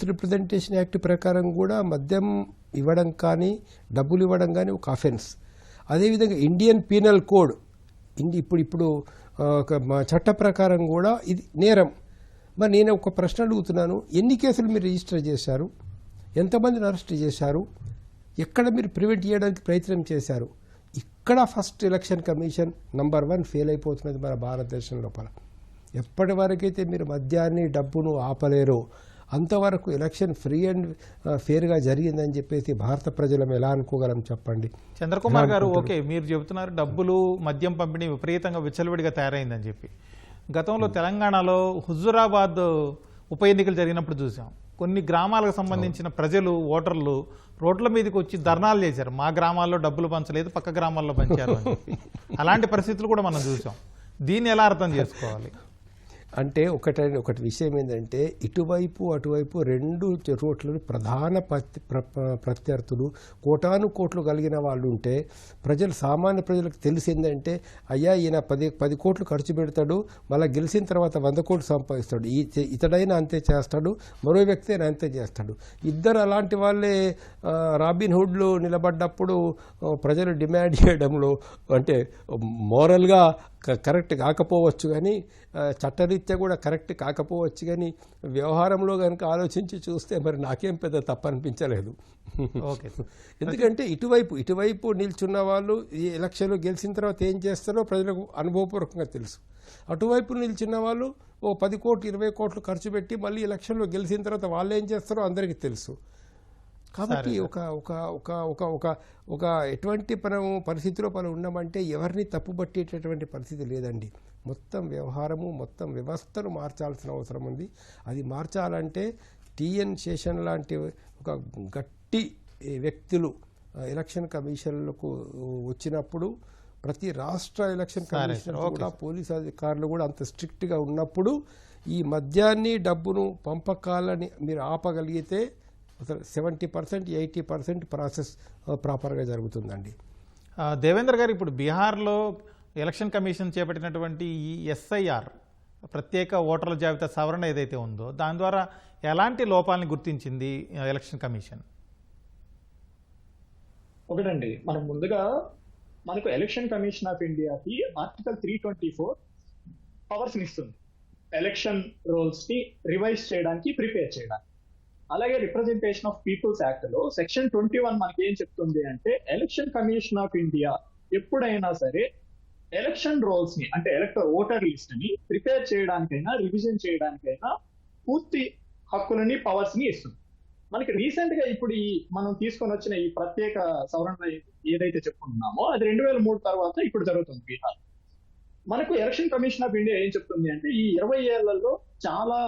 representation act ప్రకారం కూడా మద్యం ఇవ్వడం కానీ డబ్బులు ఇవ్వడం కానీ ఒక అఫెన్స్. అదేవిధంగా ఇండియన్ పీనల్ కోడ్ ఇప్పుడు చట్ట ప్రకారం కూడా ఇది నేరం. మరి నేను ఒక ప్రశ్న అడుగుతున్నాను, ఎన్ని కేసులు మీరు రిజిస్టర్ చేశారు, ఎంతమందిని అరెస్ట్ చేశారు, ఎక్కడ మీరు ప్రివెంట్ చేయడానికి ప్రయత్నం చేశారు? ఇక్కడ first election commission number 1 fail అయిపోతున్నది మన భారతదేశం లోపల. ఎప్పటి వరకైతే మీరు మద్యాన్ని డబ్బును ఆపలేరో అంతవరకు ఎలక్షన్ ఫ్రీ అండ్ ఫెయిర్గా జరిగిందని చెప్పేసి భారత ప్రజలం ఎలా అనుకోగలం చెప్పండి. చంద్రకుమార్ గారు, ఓకే మీరు చెబుతున్నారు డబ్బులు మద్యం పంపిణీ విపరీతంగా విచ్చలవిడిగా తయారైందని చెప్పి. గతంలో తెలంగాణలో హుజురాబాద్ ఉప ఎన్నికలు జరిగినప్పుడు చూసాం, కొన్ని గ్రామాలకు సంబంధించిన ప్రజలు ఓటర్లు రోడ్ల మీదకి వచ్చి ధర్నాలు చేశారు, మా గ్రామాల్లో డబ్బులు పంచలేదు పక్క గ్రామాల్లో పంచారు అని చెప్పి. అలాంటి పరిస్థితులు కూడా మనం చూసాం. దీన్ని ఎలా అర్థం చేసుకోవాలి? అంటే ఒకటి విషయం ఏంటంటే ఇటువైపు అటువైపు రెండు రోడ్లు ప్రధాన ప్రత్యర్థులు కోటాను కోట్లు కలిగిన వాళ్ళు ఉంటే సామాన్య ప్రజలకు తెలిసిందంటే అయ్యా ఈయన 10 కోట్లు ఖర్చు పెడతాడు, మళ్ళీ గెలిచిన తర్వాత 100 కోట్లు సంపాదిస్తాడు, ఇతడైనా అంతే చేస్తాడు, మరో వ్యక్తి అయినా అంతే చేస్తాడు. ఇద్దరు అలాంటి వాళ్ళే రాబిన్ హుడ్లు నిలబడ్డప్పుడు ప్రజలు డిమాండ్ చేయడంలో అంటే మోరల్గా కరెక్ట్ కాకపోవచ్చు కానీ చట్టరీత్యా కూడా కరెక్ట్ కాకపోవచ్చు కానీ వ్యవహారంలో కనుక ఆలోచించి చూస్తే మరి నాకేం పెద్ద తప్పు అనిపించలేదు. ఎందుకంటే ఇటువైపు నిల్చున్న వాళ్ళు ఈ ఎలక్షన్లో గెలిచిన తర్వాత ఏం చేస్తారో ప్రజలకు అనుభవపూర్వకంగా తెలుసు. అటువైపు నిల్చున్న వాళ్ళు 10 కోట్లు 20 కోట్లు ఖర్చు పెట్టి మళ్ళీ ఎలక్షన్లో గెలిచిన తర్వాత వాళ్ళు ఏం చేస్తారో అందరికీ తెలుసు. కాబట్టి ఒక ఎటువంటి పరిస్థితిలో మనం ఉన్నామంటే ఎవరిని తప్పుపట్టేటటువంటి పరిస్థితి లేదండి. మొత్తం వ్యవహారము మొత్తం వ్యవస్థను మార్చాల్సిన అవసరం ఉంది. అది మార్చాలంటే టిఎన్ శేషన్ లాంటి ఒక గట్టి వ్యక్తులు ఎలక్షన్ కమిషన్లకు వచ్చినప్పుడు, ప్రతి రాష్ట్ర ఎలక్షన్ కమిషన్ కూడా పోలీసు అధికారులు కూడా అంత స్ట్రిక్ట్గా ఉన్నప్పుడు ఈ మద్యాన్ని డబ్బును పంపకాలని మీరు ఆపగలిగితే 70% 80% ప్రాసెస్ ప్రాపర్గా జరుగుతుందండి. దేవేంద్ర గారు, ఇప్పుడు బీహార్లో ఎలక్షన్ కమిషన్ చేపట్టినటువంటి ఈ ఎస్ఐఆర్ ప్రత్యేక ఓటర్ల జాబితా సవరణ ఏదైతే ఉందో దాని ద్వారా ఎలాంటి లోపాలని గుర్తించింది ఎలక్షన్ కమిషన్? ఒకటండి, మనం ముందుగా మనకు ఎలక్షన్ కమిషన్ ఆఫ్ ఇండియాకి ఆర్టికల్ 324 పవర్స్ ఇస్తుంది ఎలక్షన్ రోల్స్ ని రివైజ్ చేయడానికి, ప్రిపేర్ చేయడానికి. అలాగే రిప్రజెంటేషన్ ఆఫ్ పీపుల్స్ యాక్ట్ లో సెక్షన్ 21 మనకి ఏం చెప్తుంది అంటే ఎలక్షన్ కమిషన్ ఆఫ్ ఇండియా ఎప్పుడైనా సరే ఎలక్షన్ రోల్స్ ని అంటే ఓటర్ లిస్ట్ ని ప్రిపేర్ చేయడానికైనా రివిజన్ చేయడానికైనా పూర్తి హక్కులని పవర్స్ ని ఇస్తుంది. మనకి రీసెంట్ గా ఇప్పుడు మనం తీసుకొని వచ్చిన ఈ ప్రత్యేక సవరణ ఏదైతే చెప్పుకుంటున్నామో అది 2003 తర్వాత ఇప్పుడు జరుగుతుంది బీహార్. మనకు ఎలక్షన్ కమిషన్ ఆఫ్ ఇండియా ఏం చెప్తుంది అంటే ఈ 20 ఏళ్లలో చాలా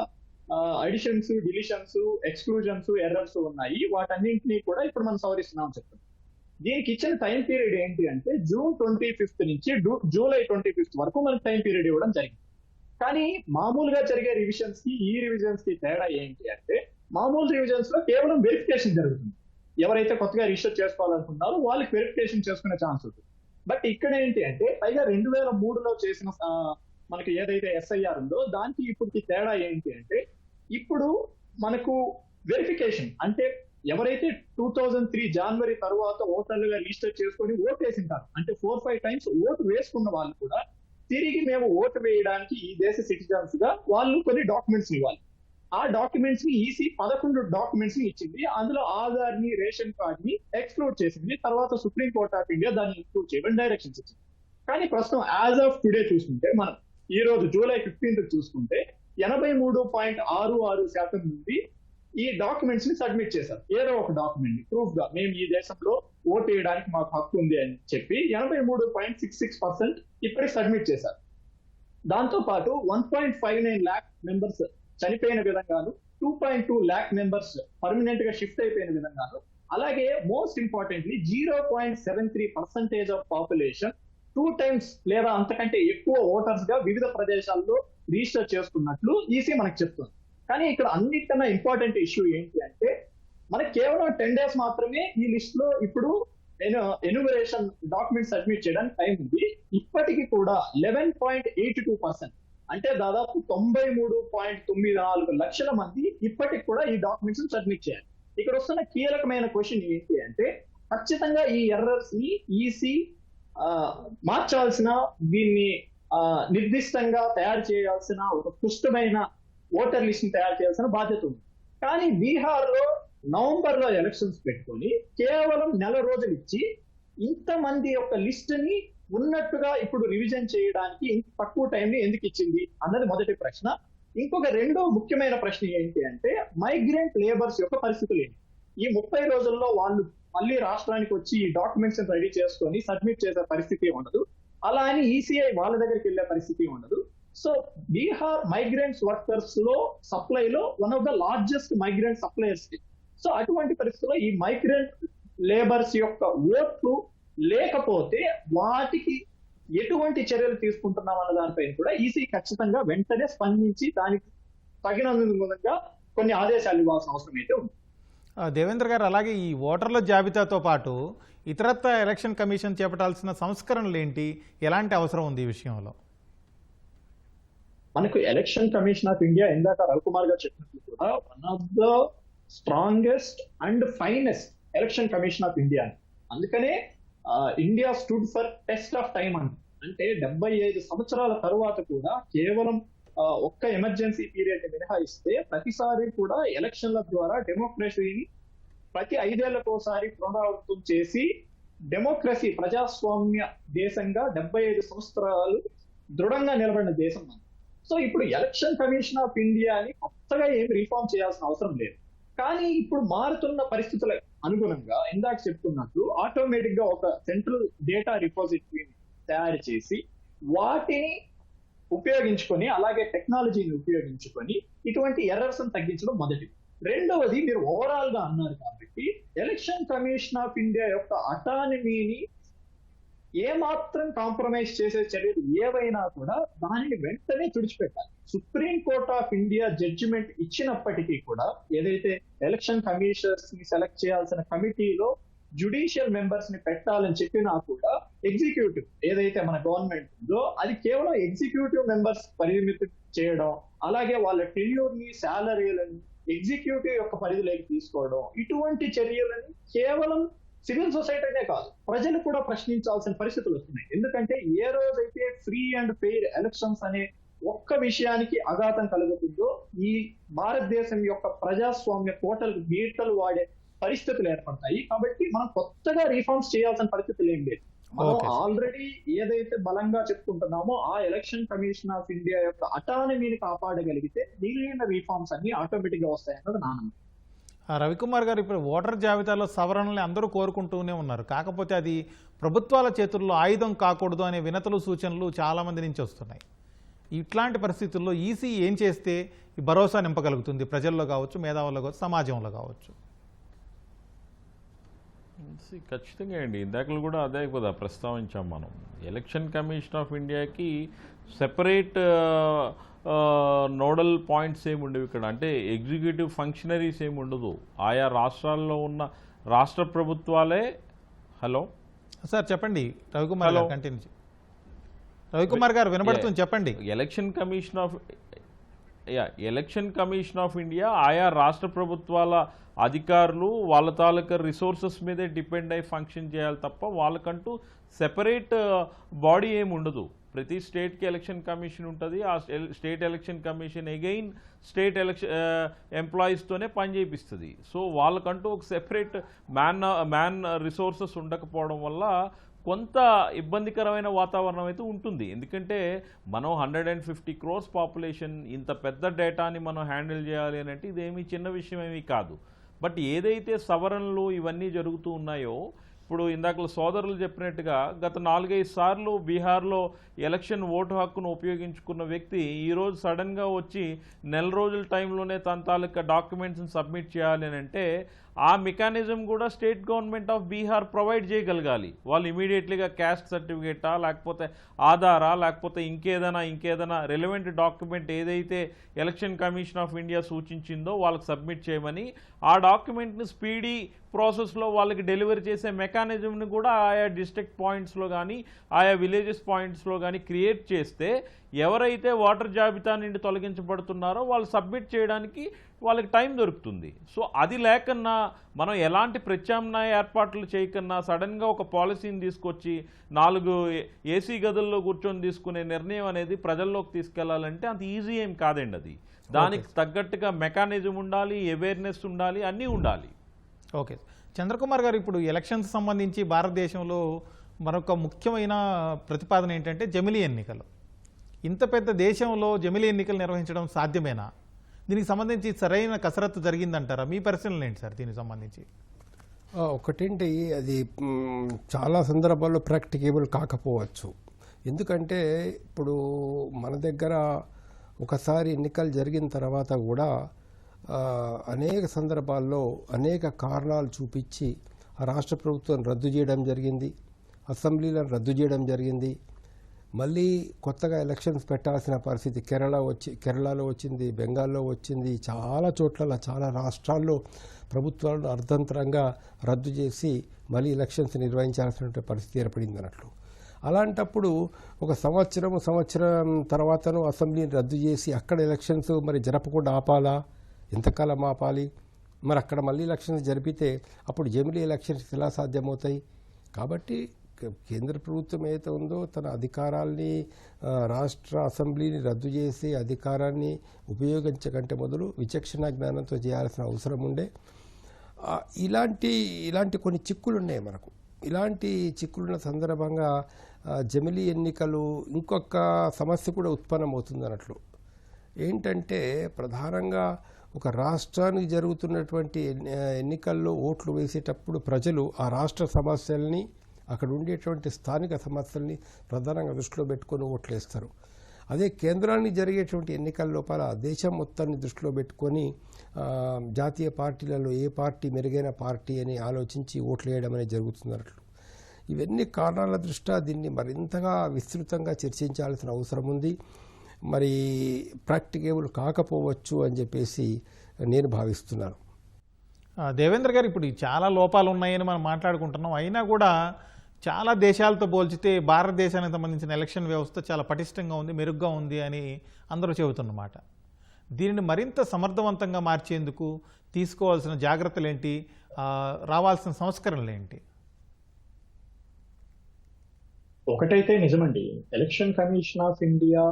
అడిషన్స్, డిలీషన్స్, ఎక్స్క్లూజన్స్, ఎర్రర్స్ ఉన్నాయి, వాటన్నింటినీ కూడా ఇప్పుడు మనం సవరిస్తున్నామని చెప్తుంది. దీనికి ఇచ్చిన టైం పీరియడ్ ఏంటి అంటే June 25 నుంచి July 25 వరకు మనకు టైం పీరియడ్ ఇవ్వడం జరిగింది. కానీ మామూలుగా జరిగే రివిజన్స్ కి ఈ రివిజన్స్ కి తేడా ఏంటి అంటే మామూలు రివిజన్స్ లో కేవలం వెరిఫికేషన్ జరుగుతుంది. ఎవరైతే కొత్తగా రిజిస్టర్ చేసుకోవాలనుకుంటారో వాళ్ళకి వెరిఫికేషన్ చేసుకునే ఛాన్స్ ఉంటుంది. బట్ ఇక్కడ ఏంటి అంటే పైగా 2003లో చేసిన మనకి ఏదైతే ఎస్ఐఆర్ ఉందో దానికి ఇప్పటికి తేడా ఏంటి అంటే ఇప్పుడు మనకు వెరిఫికేషన్ అంటే ఎవరైతే 2003 జనవరి తర్వాత ఓటర్లుగా రిజిస్టర్ చేసుకొని ఓటు వేసింటారు అంటే 4-5 టైమ్స్ ఓటు వేసుకున్న వాళ్ళు కూడా తిరిగి మేము ఓటు వేయడానికి ఈ దేశ సిటిజన్స్ గా వాళ్ళు కొన్ని డాక్యుమెంట్స్ ఇవ్వాలి. ఆ డాక్యుమెంట్స్ ని ఈసీ 11 డాక్యుమెంట్స్ ని ఇచ్చింది. అందులో ఆధార్ ని, రేషన్ కార్డ్ ని ఎక్స్క్లూడ్ చేసింది. తర్వాత సుప్రీం కోర్ట్ ఆఫ్ ఇండియా దాన్ని ఇంక్లూడ్ చేయమని డైరెక్షన్స్ ఇచ్చింది. కానీ ప్రస్తుతం యాజ్ ఆఫ్ టుడే చూసుకుంటే మనం ఈ రోజు July 15 చూసుకుంటే 83.66% మంది ఈ డాక్యుమెంట్స్ ని సబ్మిట్ చేశారు. ఏదో ఒక డాక్యుమెంట్ ని ప్రూఫ్ గా మేము ఈ దేశంలో ఓటు వేయడానికి మాకు హక్కు ఉంది అని చెప్పి 83.66% ఇప్పటికి సబ్మిట్ చేశారు. దాంతో పాటు 1.59 lakh మెంబర్స్ చనిపోయిన విధంగాను, 2.2 lakh మెంబర్స్ పర్మనెంట్ గా షిఫ్ట్ అయిపోయిన విధంగాను, అలాగే most importantly 0.73% of population 2 times లేదా అంతకంటే ఎక్కువ ఓటర్స్ గా వివిధ ప్రదేశాల్లో రిజిస్టర్ చేసుకున్నట్లు ఈసీ మనకు చెప్తుంది. కానీ ఇక్కడ అన్నిటికన్నా ఇంపార్టెంట్ ఇష్యూ ఏంటి అంటే మనకి కేవలం 10 days మాత్రమే ఈ లిస్ట్ లో ఇప్పుడు ఎన్యూమరేషన్ డాక్యుమెంట్ సబ్మిట్ చేయడానికి టైం ఉంది. ఇప్పటికి కూడా 11.82%, అంటే దాదాపు 93.94 లక్షల మంది ఇప్పటికి కూడా ఈ డాక్యుమెంట్స్ సబ్మిట్ చేయాలి. ఇక్కడ వస్తున్న కీలకమైన క్వశ్చన్ ఏంటి అంటే ఖచ్చితంగా ఈ ఎర్రర్స్ ని ఈసీ మార్చాల్సిన, దీన్ని నిర్దిష్టంగా తయారు చేయాల్సిన, ఒక స్పష్టమైన ఓటర్ లిస్ట్ ని తయారు చేయాల్సిన బాధ్యత ఉంది. కానీ బీహార్ లో నవంబర్ లో ఎలక్షన్స్ పెట్టుకొని కేవలం 1 రోజులు ఇచ్చి ఇంతమంది యొక్క లిస్ట్ ని ఉన్నట్టుగా ఇప్పుడు రివిజన్ చేయడానికి ఇంత తక్కువ టైం ని ఎందుకు ఇచ్చింది అన్నది మొదటి ప్రశ్న. ఇంకొక రెండో ముఖ్యమైన ప్రశ్న ఏంటి అంటే మైగ్రెంట్ లేబర్స్ యొక్క పరిస్థితులు ఏంటి? ఈ 30 రోజుల్లో వాళ్ళు మళ్ళీ రాష్ట్రానికి వచ్చి ఈ డాక్యుమెంట్స్ రెడీ చేసుకొని సబ్మిట్ చేసే పరిస్థితి ఉండదు. అలా అని ఈసీఐ వాళ్ళ దగ్గరికి వెళ్ళే పరిస్థితి ఉండదు. సో బీహార్ మైగ్రెంట్స్ వర్కర్స్ లో సప్లైలో one of the largest migrant suppliers. So అటువంటి పరిస్థితుల్లో ఈ మైగ్రెంట్ లేబర్స్ యొక్క ఓట్లు లేకపోతే వాటికి ఎటువంటి చర్యలు తీసుకుంటున్నాం అన్న దానిపైన కూడా ఈసీ ఖచ్చితంగా వెంటనే స్పందించి దానికి తగినందుగా కొన్ని ఆదేశాలు ఇవ్వాల్సిన అవసరం అయితే ఉంది. దేవేంద్ర గారు, అలాగే ఈ ఓటర్ల జాబితాతో పాటు ఇతరత్ర ఎలక్షన్ కమిషన్ చేపట్టాల్సిన సంస్కరణలు ఏంటి, ఎలాంటి అవసరం ఉంది ఈ విషయంలో? మనకు ఎలక్షన్ కమిషన్ ఆఫ్ ఇండియా ఇందాక రవికుమార్ గారు చెప్పినట్లు కూడా one of the strongest and finest election commission of India. అందుకనే India stood for test of time అంటే 75 సంవత్సరాల తరువాత కూడా కేవలం ఒక్క ఎమర్జెన్సీ పీరియడ్ మినహాయిస్తే ప్రతిసారి కూడా ఎలక్షన్ల ద్వారా డెమోక్రసీని ప్రతి 5 ఏళ్లకోసారి పునరావృతం చేసి డెమోక్రసీ ప్రజాస్వామ్య దేశంగా 75 సంవత్సరాలు దృఢంగా నిలబడిన దేశం మనం. సో ఇప్పుడు ఎలక్షన్ కమిషన్ ఆఫ్ ఇండియాని కొత్తగా ఏమి రిఫార్మ్ చేయాల్సిన అవసరం లేదు. కానీ ఇప్పుడు మారుతున్న పరిస్థితుల అనుగుణంగా ఇందాక చెప్తున్నట్లు ఆటోమేటిక్ గా ఒక సెంట్రల్ డేటా రిపోజిటరీని తయారు చేసి వాటిని ఉపయోగించుకొని, అలాగే టెక్నాలజీని ఉపయోగించుకొని ఇటువంటి ఎర్రర్స్ తగ్గించడం మొదటిది. రెండవది, మీరు ఓవరాల్ గా అన్నారు కాబట్టి ఎలక్షన్ కమిషన్ ఆఫ్ ఇండియా యొక్క అటానమీని ఏమాత్రం కాంప్రమైజ్ చేసే చర్యలు ఏవైనా కూడా దానిని వెంటనే తుడిచిపెట్టాలి. Supreme court of India judgment ఇచ్చినప్పటికీ కూడా ఏదైతే ఎలక్షన్ కమిషనర్స్ ని సెలెక్ట్ చేయాల్సిన కమిటీలో జ్యుడిషియల్ మెంబర్స్ ని పెట్టాలని చెప్పినా కూడా ఎగ్జిక్యూటివ్ ఏదైతే మన గవర్నమెంట్ ఉందో అది కేవలం ఎగ్జిక్యూటివ్ మెంబర్స్ పరిమితి చేయడం, అలాగే వాళ్ళ టెన్యూర్ ని, శాలరీలని ఎగ్జిక్యూటివ్ యొక్క పరిధిలోకి తీసుకోవడం, ఇటువంటి చర్యలని కేవలం సివిల్ సొసైటీనే కాదు ప్రజలు కూడా ప్రశ్నించాల్సిన పరిస్థితులు వస్తున్నాయి. ఎందుకంటే ఏ రోజైతే ఫ్రీ అండ్ ఫెయిర్ ఎలక్షన్స్ అనే ఒక్క విషయానికి అఘాతం కలుగుతుందో ఈ భారతదేశం యొక్క ప్రజాస్వామ్య కోటలు గీతలు వాడే పరిస్థితులు ఏర్పడతాయి. కాబట్టి మనం కొత్తగా రిఫార్మ్స్ చేయాల్సిన పరిస్థితులు ఏం లేదు. మనం ఆల్రెడీ ఏదైతే బలంగా చెప్పుకుంటున్నామో ఆ ఎలక్షన్ కమిషన్ ఆఫ్ ఇండియా యొక్క అటానమీని కాపాడగలిగితే మిగిలిన రిఫార్మ్స్ అన్ని ఆటోమేటిక్ గా వస్తాయన్నది నా నమ్మకం. రవికుమార్ గారు, ఇప్పుడు ఓటర్ జాబితాలో సవరణల్ని అందరూ కోరుకుంటూనే ఉన్నారు. కాకపోతే అది ప్రభుత్వాల చేతుల్లో ఆయుధం కాకూడదు అనే వినతులు, సూచనలు చాలామంది నుంచి వస్తున్నాయి. ఇట్లాంటి పరిస్థితుల్లో ఈసీ ఏం చేస్తే ఈ భరోసా నింపగలుగుతుంది ప్రజల్లో కావచ్చు, మేధావుల్లో కావచ్చు, సమాజంలో కావచ్చు? ఖచ్చితంగా అండి, ఇందాకలు కూడా అదే కదా ప్రస్తావించాం మనం. ఎలక్షన్ కమిషన్ ఆఫ్ ఇండియాకి సెపరేట్ నోడల్ పాయింట్స్ ఏమి ఉండవు ఇక్కడ. అంటే ఎగ్జిక్యూటివ్ ఫంక్షనరీస్ ఏమి ఉండదు. ఆయా రాష్ట్రాల్లో ఉన్న రాష్ట్ర ప్రభుత్వాలే. హలో సార్ చెప్పండి రవికుమార్ గారు, కంటిన్యూ. రవికుమార్ గారు వినబడుతుంది, చెప్పండి. ఎలక్షన్ కమిషన్ ఆఫ్ ఇండియా ఆయా రాష్ట్ర ప్రభుత్వాల అధికారులు వాళ్ళ తాలూకా రిసోర్సెస్ మీదే డిపెండ్ అయ్యి ఫంక్షన్ చేయాలి తప్ప వాళ్ళకంటూ సెపరేట్ బాడీ ఏమి ఉండదు. ప్రతి స్టేట్కి ఎలక్షన్ కమిషన్ ఉంటుంది. ఆ state election commission again state election ఎంప్లాయీస్తోనే పని చేపిస్తుంది. సో వాళ్ళకంటూ ఒక సెపరేట్ మ్యాన్ రిసోర్సెస్ ఉండకపోవడం వల్ల కొంత ఇబ్బందికరమైన వాతావరణం అయితే ఉంటుంది. ఎందుకంటే మనం 150 crores పాపులేషన్, ఇంత పెద్ద డేటాని మనం హ్యాండిల్ చేయాలి అని అంటే ఇదేమీ చిన్న విషయం ఏమీ కాదు. బట్ ఏదైతే సవరణలు ఇవన్నీ జరుగుతూ ఉన్నాయో, ఇప్పుడు ఇప్పుడు ఇందాక సోదరులు చెప్పినట్టుగా గత 4-5 సార్లు బీహార్లో ఎలక్షన్ ఓటు హక్కును ఉపయోగించుకున్న వ్యక్తి ఈరోజు సడన్గా వచ్చి నెల రోజుల టైంలోనే తన తాలూకా డాక్యుమెంట్స్ని సబ్మిట్ చేయాలి అని అంటే ఆ మెకానిజం కూడా state government of Bihar provide చేయగలగాలి. వాళ్ళు ఇమీడియట్లీగా క్యాస్ట్ సర్టిఫికేటా, లేకపోతే ఆధారా, లేకపోతే ఇంకేదైనా రెలవెంట్ డాక్యుమెంట్ ఏదైతే ఎలక్షన్ కమిషన్ ఆఫ్ ఇండియా సూచించిందో వాళ్ళకి సబ్మిట్ చేయమని, ఆ డాక్యుమెంట్ని స్పీడీ ప్రాసెస్లో వాళ్ళకి డెలివరీ చేసే మెకానిజంని కూడా ఆయా డిస్ట్రిక్ట్ పాయింట్స్లో కానీ ఆయా విలేజెస్ పాయింట్స్లో కానీ క్రియేట్ చేస్తే ఎవరైతే ఓటర్ జాబితా నుండి తొలగించబడుతున్నారో వాళ్ళు సబ్మిట్ చేయడానికి వాళ్ళకి టైం దొరుకుతుంది. సో అది లేకన్నా మనం ఎలాంటి ప్రత్యామ్నాయ ఏర్పాట్లు చేయకన్నా సడన్గా ఒక పాలసీని తీసుకొచ్చి 4 ఏసీ గదుల్లో కూర్చొని తీసుకునే నిర్ణయం అనేది ప్రజల్లోకి తీసుకెళ్లాలంటే అంత ఈజీ ఏం కాదండి. అది దానికి తగ్గట్టుగా మెకానిజం ఉండాలి, అవేర్నెస్ ఉండాలి, అన్నీ ఉండాలి. ఓకే. చంద్రకుమార్ గారు, ఇప్పుడు ఎలక్షన్స్ సంబంధించి భారతదేశంలో మరొక ముఖ్యమైన ప్రతిపాదన ఏంటంటే జమిలీ ఎన్నికలు. ఇంత పెద్ద దేశంలో జమిలీ ఎన్నికలు నిర్వహించడం సాధ్యమేనా? దీనికి సంబంధించి సరైన కసరత్తు జరిగిందంటారా? మీ పరిశీలన ఏంటి సార్ దీనికి సంబంధించి? ఒకటేంటి, అది చాలా సందర్భాల్లో ప్రాక్టికేబుల్ కాకపోవచ్చు. ఎందుకంటే ఇప్పుడు మన దగ్గర ఒకసారి ఎన్నికలు జరిగిన తర్వాత కూడా అనేక సందర్భాల్లో అనేక కారణాలు చూపించి ఆ రాష్ట్ర ప్రభుత్వం రద్దు చేయడం జరిగింది, అసెంబ్లీలను రద్దు చేయడం జరిగింది. మళ్ళీ కొత్తగా ఎలక్షన్స్ పెట్టాల్సిన పరిస్థితి కేరళలో వచ్చింది, బెంగాల్లో వచ్చింది. చాలా చోట్ల చాలా రాష్ట్రాల్లో ప్రభుత్వాలను అర్ధంతరంగా రద్దు చేసి మళ్ళీ ఎలక్షన్స్ నిర్వహించాల్సిన పరిస్థితి ఏర్పడింది అన్నట్లు. అలాంటప్పుడు ఒక సంవత్సరం తర్వాతను అసెంబ్లీని రద్దు చేసి అక్కడ ఎలక్షన్స్ మరి జరపకుండా ఆపాలా? ఎంతకాలం ఆపాలి? మరి అక్కడ మళ్ళీ ఎలక్షన్స్ జరిపితే అప్పుడు జమిలీ ఎలక్షన్స్ ఎలా సాధ్యమవుతాయి? కాబట్టి కేంద్ర ప్రభుత్వం ఏదైతే ఉందో తన అధికారాల్ని రాష్ట్ర అసెంబ్లీని రద్దు చేసి అధికారాన్ని ఉపయోగించకంటే మొదలు విచక్షణ జ్ఞానంతో చేయాల్సిన అవసరం ఉండే. ఇలాంటి కొన్ని చిక్కులు ఉన్నాయి మనకు. ఇలాంటి చిక్కులున్న సందర్భంగా జమిలీ ఎన్నికలు ఇంకొక సమస్య కూడా ఉత్పన్నమవుతుంది అన్నట్లు. ఏంటంటే ప్రధానంగా ఒక రాష్ట్రానికి జరుగుతున్నటువంటి ఎన్నికల్లో ఓట్లు వేసేటప్పుడు ప్రజలు ఆ రాష్ట్ర సమస్యల్ని, అక్కడ ఉండేటువంటి స్థానిక సమస్యల్ని ప్రధానంగా దృష్టిలో పెట్టుకొని ఓట్లు వేస్తారు. అదే కేంద్రానికి జరిగేటువంటి ఎన్నికల లోపల దేశం మొత్తాన్ని దృష్టిలో పెట్టుకొని జాతీయ పార్టీలలో ఏ పార్టీ మెరుగైన పార్టీ అని ఆలోచించి ఓట్లు వేయడం అనేది జరుగుతున్నట్లు. ఇవన్నీ కారణాల దృష్ట్యా దీన్ని మరింతగా విస్తృతంగా చర్చించాల్సిన అవసరం ఉంది. మరి ప్రాక్టికేబుల్ కాకపోవచ్చు అని చెప్పేసి నేను భావిస్తున్నాను. దేవేంద్ర గారు, ఇప్పుడు చాలా లోపాలు ఉన్నాయని మనం మాట్లాడుకుంటున్నాం. అయినా కూడా చాలా దేశాలతో పోల్చితే భారతదేశానికి సంబంధించిన ఎలక్షన్ వ్యవస్థ చాలా పటిష్టంగా ఉంది, మెరుగ్గా ఉంది అని అందరూ చెబుతున్నమాట. దీనిని మరింత సమర్థవంతంగా మార్చేందుకు తీసుకోవాల్సిన జాగ్రత్తలు ఏంటి, రావాల్సిన సంస్కరణలు ఏంటి? ఒకటైతే నిజమండి, ఎలక్షన్ కమిషన్ ఆఫ్ ఇండియా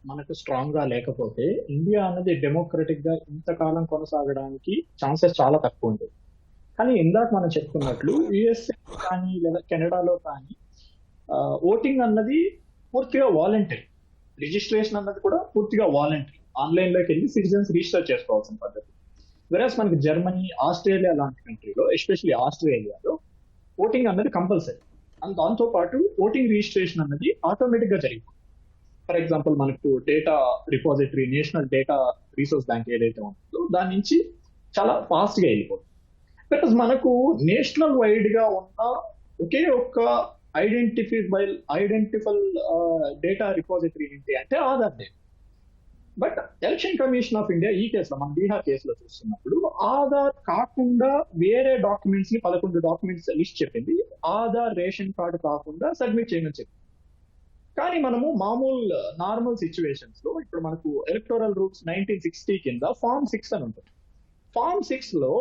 మనకు స్ట్రాంగ్ గా లేకపోతే ఇండియా అన్నది డెమోక్రటిక్ గా ఇంతకాలం కొనసాగడానికి ఛాన్సెస్ చాలా తక్కువ ఉంటుంది. కానీ ఇందాక మనం చెప్పుకున్నట్లు యుఎస్ఏ కానీ లేదా కెనడాలో కానీ ఓటింగ్ అన్నది పూర్తిగా వాలంటరీ, రిజిస్ట్రేషన్ అన్నది కూడా పూర్తిగా వాలంటరీ. ఆన్లైన్ లోకి వెళ్ళి సిటిజన్స్ రిజిస్టర్ చేసుకోవాల్సిన పద్ధతి. వెరస్ మనకి జర్మనీ, ఆస్ట్రేలియా లాంటి కంట్రీలో, ఎస్పెషల్లీ ఆస్ట్రేలియాలో ఓటింగ్ అన్నది కంపల్సరీ. అండ్ దాంతో పాటు ఓటింగ్ రిజిస్ట్రేషన్ అన్నది ఆటోమేటిక్ గా జరిగిపోతుంది. ఫర్ ఎగ్జాంపుల్ మనకు data repository, national data resource bank ఏదైతే ఉంటుందో దాని నుంచి చాలా ఫాస్ట్ గా వెళ్ళిపోతుంది. బికాస్ మనకు నేషనల్ వైడ్ గా ఉన్న ఒకే ఒక్క ఐడెంటిఫల్ డేటా రిపాజిటరీ ఏంటి అంటే Aadhaar data. But election commission of India ఈ కేసులో, మన బీహార్ కేసులో చూస్తున్నప్పుడు ఆధార్ కాకుండా వేరే డాక్యుమెంట్స్ ని 11 డాక్యుమెంట్స్ లిస్ట్ చెప్పింది. ఆధార్, రేషన్ కార్డు కాకుండా సబ్మిట్ చేయమని చెప్పింది. కానీ మనము మామూలు నార్మల్ సిచ్యువేషన్స్ లో ఇప్పుడు మనకు ఎలక్టోరల్ రూల్స్ 1960 కింద ఫార్మ్ 6 అని ఉంటుంది. ఫార్మ్ 6 లో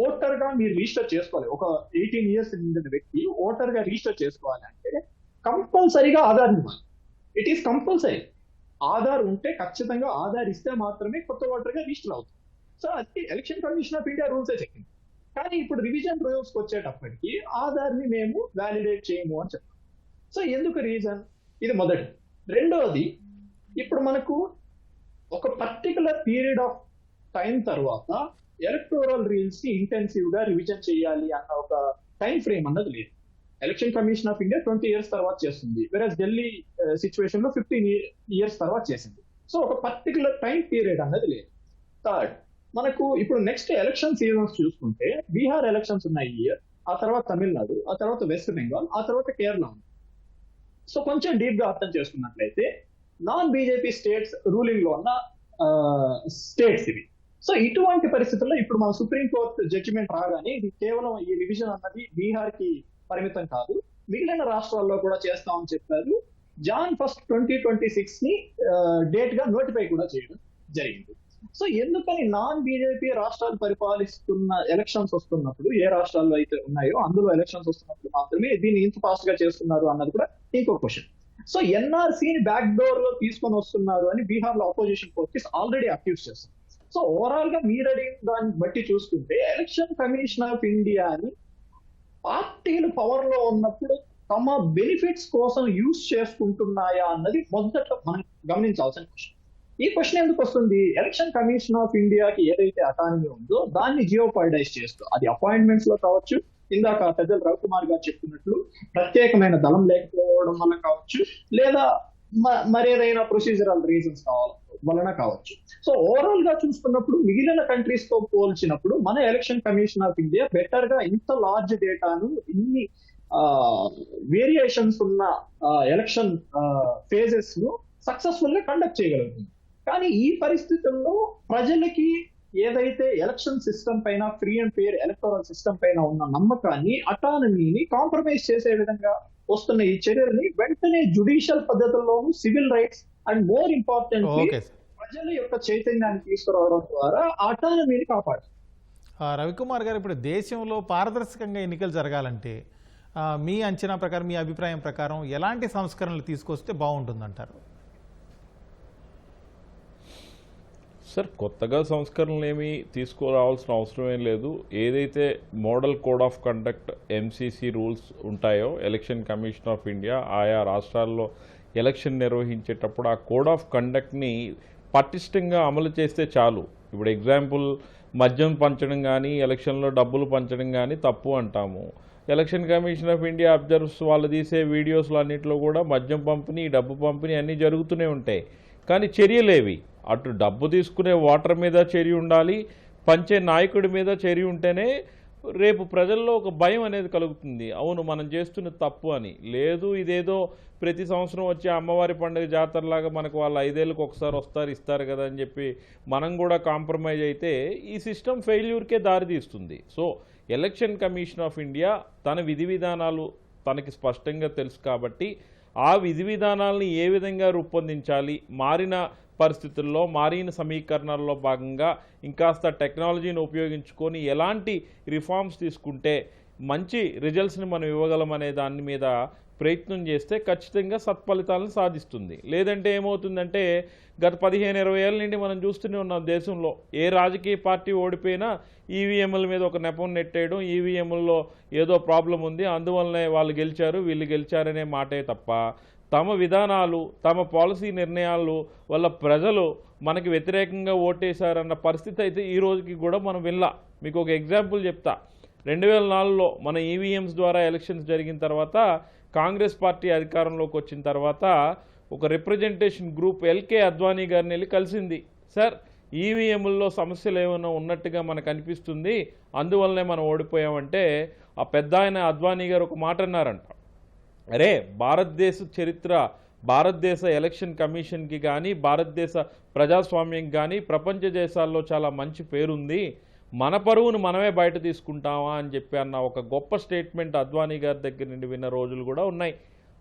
ఓటర్ గా మీరు రిజిస్టర్ చేసుకోవాలి. ఒక 18 ఇయర్స్ నిండిన వ్యక్తి ఓటర్ గా రిజిస్టర్ చేసుకోవాలి అంటే కంపల్సరీగా ఆధార్ ఇవ్వాలి. It is compulsory. ఆధార్ ఉంటే ఖచ్చితంగా ఆధార్ ఇస్తే మాత్రమే కొత్త ఓటర్ గా రిజిస్టర్ అవుతుంది. సో అది ఎలక్షన్ కమిషన్ ఆఫ్ ఇండియా రూల్సే చెప్పింది. కానీ ఇప్పుడు రివిజన్ రూల్స్కి వచ్చేటప్పటికి ఆధార్ ని మేము వ్యాలిడేట్ చేయము అని చెప్తాం. సో ఎందుకు రీజన్? ఇది మొదటి. రెండవది, ఇప్పుడు మనకు ఒక పర్టికులర్ పీరియడ్ ఆఫ్ టైం తర్వాత ఎలక్టోరల్ రూల్స్ ని ఇంటెన్సివ్ గా రివిజన్ చేయాలి అన్న ఒక టైం ఫ్రేమ్ అన్నది లేదు. Election commission of India 20 years తర్వాత చేస్తుంది, వెరస్ ఢిల్లీ సిచ్యువేషన్ లో 15 years తర్వాత చేసింది. సో ఒక పర్టికులర్ టైం పీరియడ్ అన్నది లేదు. థర్డ్, మనకు ఇప్పుడు నెక్స్ట్ ఎలక్షన్ సీజన్స్ చూసుకుంటే బీహార్ ఎలక్షన్స్ ఉన్నాయి ఈ ఇయర్, ఆ తర్వాత తమిళనాడు, ఆ తర్వాత వెస్ట్ బెంగాల్, ఆ తర్వాత కేరళ ఉంది. సో కొంచెం డీప్ గా అర్థం చేసుకున్నట్లయితే నాన్ బీజేపీ స్టేట్స్ రూలింగ్ లో ఉన్న స్టేట్స్ ఇవి. సో ఇటువంటి పరిస్థితుల్లో ఇప్పుడు మన సుప్రీంకోర్టు జడ్జిమెంట్ రాగానే ఇది కేవలం ఈ రివిజన్ అన్నది బీహార్ కి పరిమితం కాదు, మిగిలిన రాష్ట్రాల్లో కూడా చేస్తామని చెప్పారు. Jan 1, 2026 ని డేట్ గా నోటిఫై కూడా చేయడం జరిగింది. సో ఎందుకని నాన్ బీజేపీ రాష్ట్రాలు పరిపాలిస్తున్న ఎలక్షన్స్ వస్తున్నప్పుడు, ఏ రాష్ట్రాల్లో అయితే ఉన్నాయో అందులో ఎలక్షన్స్ వస్తున్నప్పుడు మాత్రమే దీన్ని ఇంత ఫాస్ట్ గా చేస్తున్నారు అన్నది కూడా ఇంకో క్వశ్చన్. సో ఎన్ఆర్సీని బ్యాక్ డోర్ లో తీసుకొని వస్తున్నారు అని బీహార్ లో అపోజిషన్ ఫోర్సెస్ ఆల్రెడీ అక్యూజ్ చేస్తారు. సో ఓవరాల్ గా మీరు అడిగిన దాన్ని బట్టి చూసుకుంటే ఎలక్షన్ కమిషన్ ఆఫ్ ఇండియాని పార్టీలు పవర్ లో ఉన్నప్పుడు తమ బెనిఫిట్స్ కోసం యూజ్ చేసుకుంటున్నాయా అన్నది మొదట మనం గమనించాల్సిన క్వశ్చన్. ఈ క్వశ్చన్ ఎందుకు వస్తుంది? ఎలక్షన్ కమిషన్ ఆఫ్ ఇండియాకి ఏదైతే అటానమీ ఉందో దాన్ని జియోపాలిటైజ్ చేస్తూ, అది అపాయింట్మెంట్స్ లో కావచ్చు, ఇందాక పెద్దలు రవికుమార్ గారు చెప్పినట్లు ప్రత్యేకమైన దళం లేకపోవడం వల్ల కావచ్చు, లేదా మరేదైనా ప్రొసీజరల్ రీజన్స్ వలన కావచ్చు. సో ఓవరాల్ గా చూసుకున్నప్పుడు మిగిలిన కంట్రీస్ తో పోల్చినప్పుడు మన election commission of India better గా ఇంత లార్జ్ డేటాను, ఇన్ని వేరియేషన్స్ ఉన్న ఎలక్షన్ ఫేజెస్ ను సక్సెస్ఫుల్ గా కండక్ట్ చేయగలుగుతుంది. కానీ ఈ పరిస్థితుల్లో ప్రజలకి ఏదైతే ఎలక్షన్ సిస్టమ్ పైన, free and fair electoral system పైన ఉన్న నమ్మకాన్ని, అటానమీని కాంప్రమైజ్ చేసే విధంగా వస్తున్న ఈ చర్యల్ని వెంటనే జుడిషియల్ పద్ధతుల్లోనూ, civil rights and more importantly ప్రజల యొక్క చైతన్యాన్ని తీసుకురావడం ద్వారా అటానమీని కాపాడు. రవికుమార్ గారు, ఇప్పుడు దేశంలో పారదర్శకంగా ఎన్నికలు జరగాలంటే మీ అంచనా ప్రకారం, మీ అభిప్రాయం ప్రకారం ఎలాంటి సంస్కరణలు తీసుకొస్తే బాగుంటుందంటారు? సార్, కొత్తగా సంస్కరణలు ఏమీ తీసుకురావాల్సిన అవసరం ఏం లేదు. ఏదైతే model code of conduct MCC rules ఉంటాయో, ఎలక్షన్ కమిషన్ ఆఫ్ ఇండియా ఆయా రాష్ట్రాల్లో ఎలక్షన్ నిర్వహించేటప్పుడు ఆ కోడ్ ఆఫ్ కండక్ట్ని పటిష్టంగా అమలు చేస్తే చాలు. ఇప్పుడు ఎగ్జాంపుల్, మద్యం పంచడం కానీ, ఎలక్షన్లో డబ్బులు పంచడం కానీ తప్పు అంటాము. Election commission of India absorbs వాళ్ళు తీసే వీడియోస్లో అన్నింటిలో కూడా మద్యం పంపిణీ, డబ్బు పంపిణీ అన్నీ జరుగుతూనే ఉంటాయి. కానీ చర్యలేవి, అటు డబ్బు తీసుకునే ఓటర్ మీద చర్య ఉండాలి, పంచే నాయకుడి మీద చర్య ఉంటేనే రేపు ప్రజల్లో ఒక భయం అనేది కలుగుతుంది. అవును, మనం చేస్తున్న తప్పు అని. లేదు, ఇదేదో ప్రతి సంవత్సరం వచ్చే అమ్మవారి పండుగ జాతరలాగా మనకు వాళ్ళు 5 ఏళ్ళకి ఒకసారి వస్తారు, ఇస్తారు కదా అని చెప్పి మనం కూడా కాంప్రమైజ్ అయితే ఈ సిస్టమ్ ఫెయిల్యూర్కే దారితీస్తుంది. So election commission of India తన విధి విధానాలు తనకి స్పష్టంగా తెలుసు కాబట్టి ఆ విధి విధానాలని ఏ విధంగా రూపొందించాలి, మారిన పరిస్థితుల్లో, మారిన సమీకరణాల్లో భాగంగా ఇంకాస్త టెక్నాలజీని ఉపయోగించుకొని ఎలాంటి రిఫార్మ్స్ తీసుకుంటే మంచి రిజల్ట్స్ని మనం ఇవ్వగలం అనే దాని మీద ప్రయత్నం చేస్తే ఖచ్చితంగా సత్ఫలితాలను సాధిస్తుంది. లేదంటే ఏమవుతుందంటే, గత 15-20 ఏళ్ళ నుండి మనం చూస్తూనే ఉన్నాం, దేశంలో ఏ రాజకీయ పార్టీ ఓడిపోయినా ఈవీఎంల మీద ఒక నెపం నెట్టేయడం, ఈవీఎంల్లో ఏదో ప్రాబ్లం ఉంది అందువల్లనే వాళ్ళు గెలిచారు, వీళ్ళు గెలిచారనే మాటే తప్ప తమ విధానాలు, తమ పాలసీ నిర్ణయాలు వల్ల ప్రజలు మనకి వ్యతిరేకంగా ఓటేశారన్న పరిస్థితి అయితే ఈ రోజుకి కూడా మనం వినలా. మీకు ఒక ఎగ్జాంపుల్ చెప్తా. 2004లో మన ఈవీఎంస్ ద్వారా ఎలక్షన్స్ జరిగిన తర్వాత కాంగ్రెస్ పార్టీ అధికారంలోకి వచ్చిన తర్వాత ఒక రిప్రజెంటేషన్ గ్రూప్ ఎల్కే అద్వానీ గారిని వెళ్ళి కలిసింది. సార్, ఈవీఎంల్లో సమస్యలు ఏమైనా ఉన్నట్టుగా మనకు అనిపిస్తుంది, అందువల్లనే మనం ఓడిపోయామంటే ఆ పెద్ద ఆయన అద్వానీ గారు ఒక మాట అన్నారంట, అరే భారతదేశ చరిత్ర, భారతదేశ ఎలక్షన్ కమిషన్కి కానీ, భారతదేశ ప్రజాస్వామ్యం కానీ ప్రపంచ దేశాల్లో చాలా మంచి పేరుంది, మన పరువును మనమే బయట తీసుకుంటామా అని చెప్పి అన్న ఒక గొప్ప స్టేట్మెంట్ అద్వానీ గారి దగ్గర నుండి విన్న రోజులు కూడా ఉన్నాయి.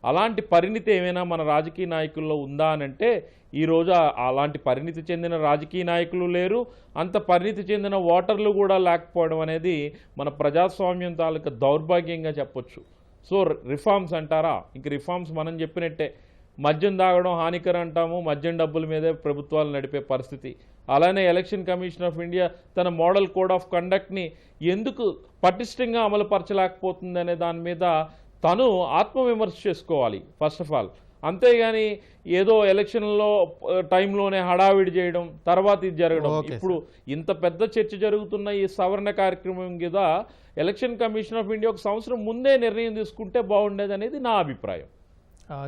అలాంటి పరిణితి ఏమైనా మన రాజకీయ నాయకుల్లో ఉందా అనంటే ఈరోజు అలాంటి పరిణితి చెందిన రాజకీయ నాయకులు లేరు, అంత పరిణితి చెందిన ఓటర్లు కూడా లేకపోవడం అనేది మన ప్రజాస్వామ్యం తాలూకా దౌర్భాగ్యంగా చెప్పొచ్చు. సో రిఫార్మ్స్ అంటారా, ఇంక రిఫార్మ్స్ మనం చెప్పినట్టే. మద్యం తాగడం హానికరం అంటాము, మద్యం డబ్బుల మీదే ప్రభుత్వాలు నడిపే పరిస్థితి. అలానే ఎలక్షన్ కమిషన్ ఆఫ్ ఇండియా తన మోడల్ కోడ్ ఆఫ్ కండక్ట్ని ఎందుకు పటిష్టంగా అమలు పరచలేకపోతుంది అనే దాని మీద తను ఆత్మవిమర్శ చేసుకోవాలి. ఫస్ట్ ఆఫ్ ఆల్ అంతేగాని ఏదో ఎలక్షన్లో టైంలోనే హడావిడి చేయడం, తర్వాత ఇది జరగడం. ఓకే ఇప్పుడు ఇంత పెద్ద చర్చ జరుగుతున్న ఈ సవరణ కార్యక్రమం మీద ఎలక్షన్ కమిషన్ ఆఫ్ ఇండియా ఒక సంవత్సరం ముందే నిర్ణయం తీసుకుంటే బాగుండేది అనేది నా అభిప్రాయం.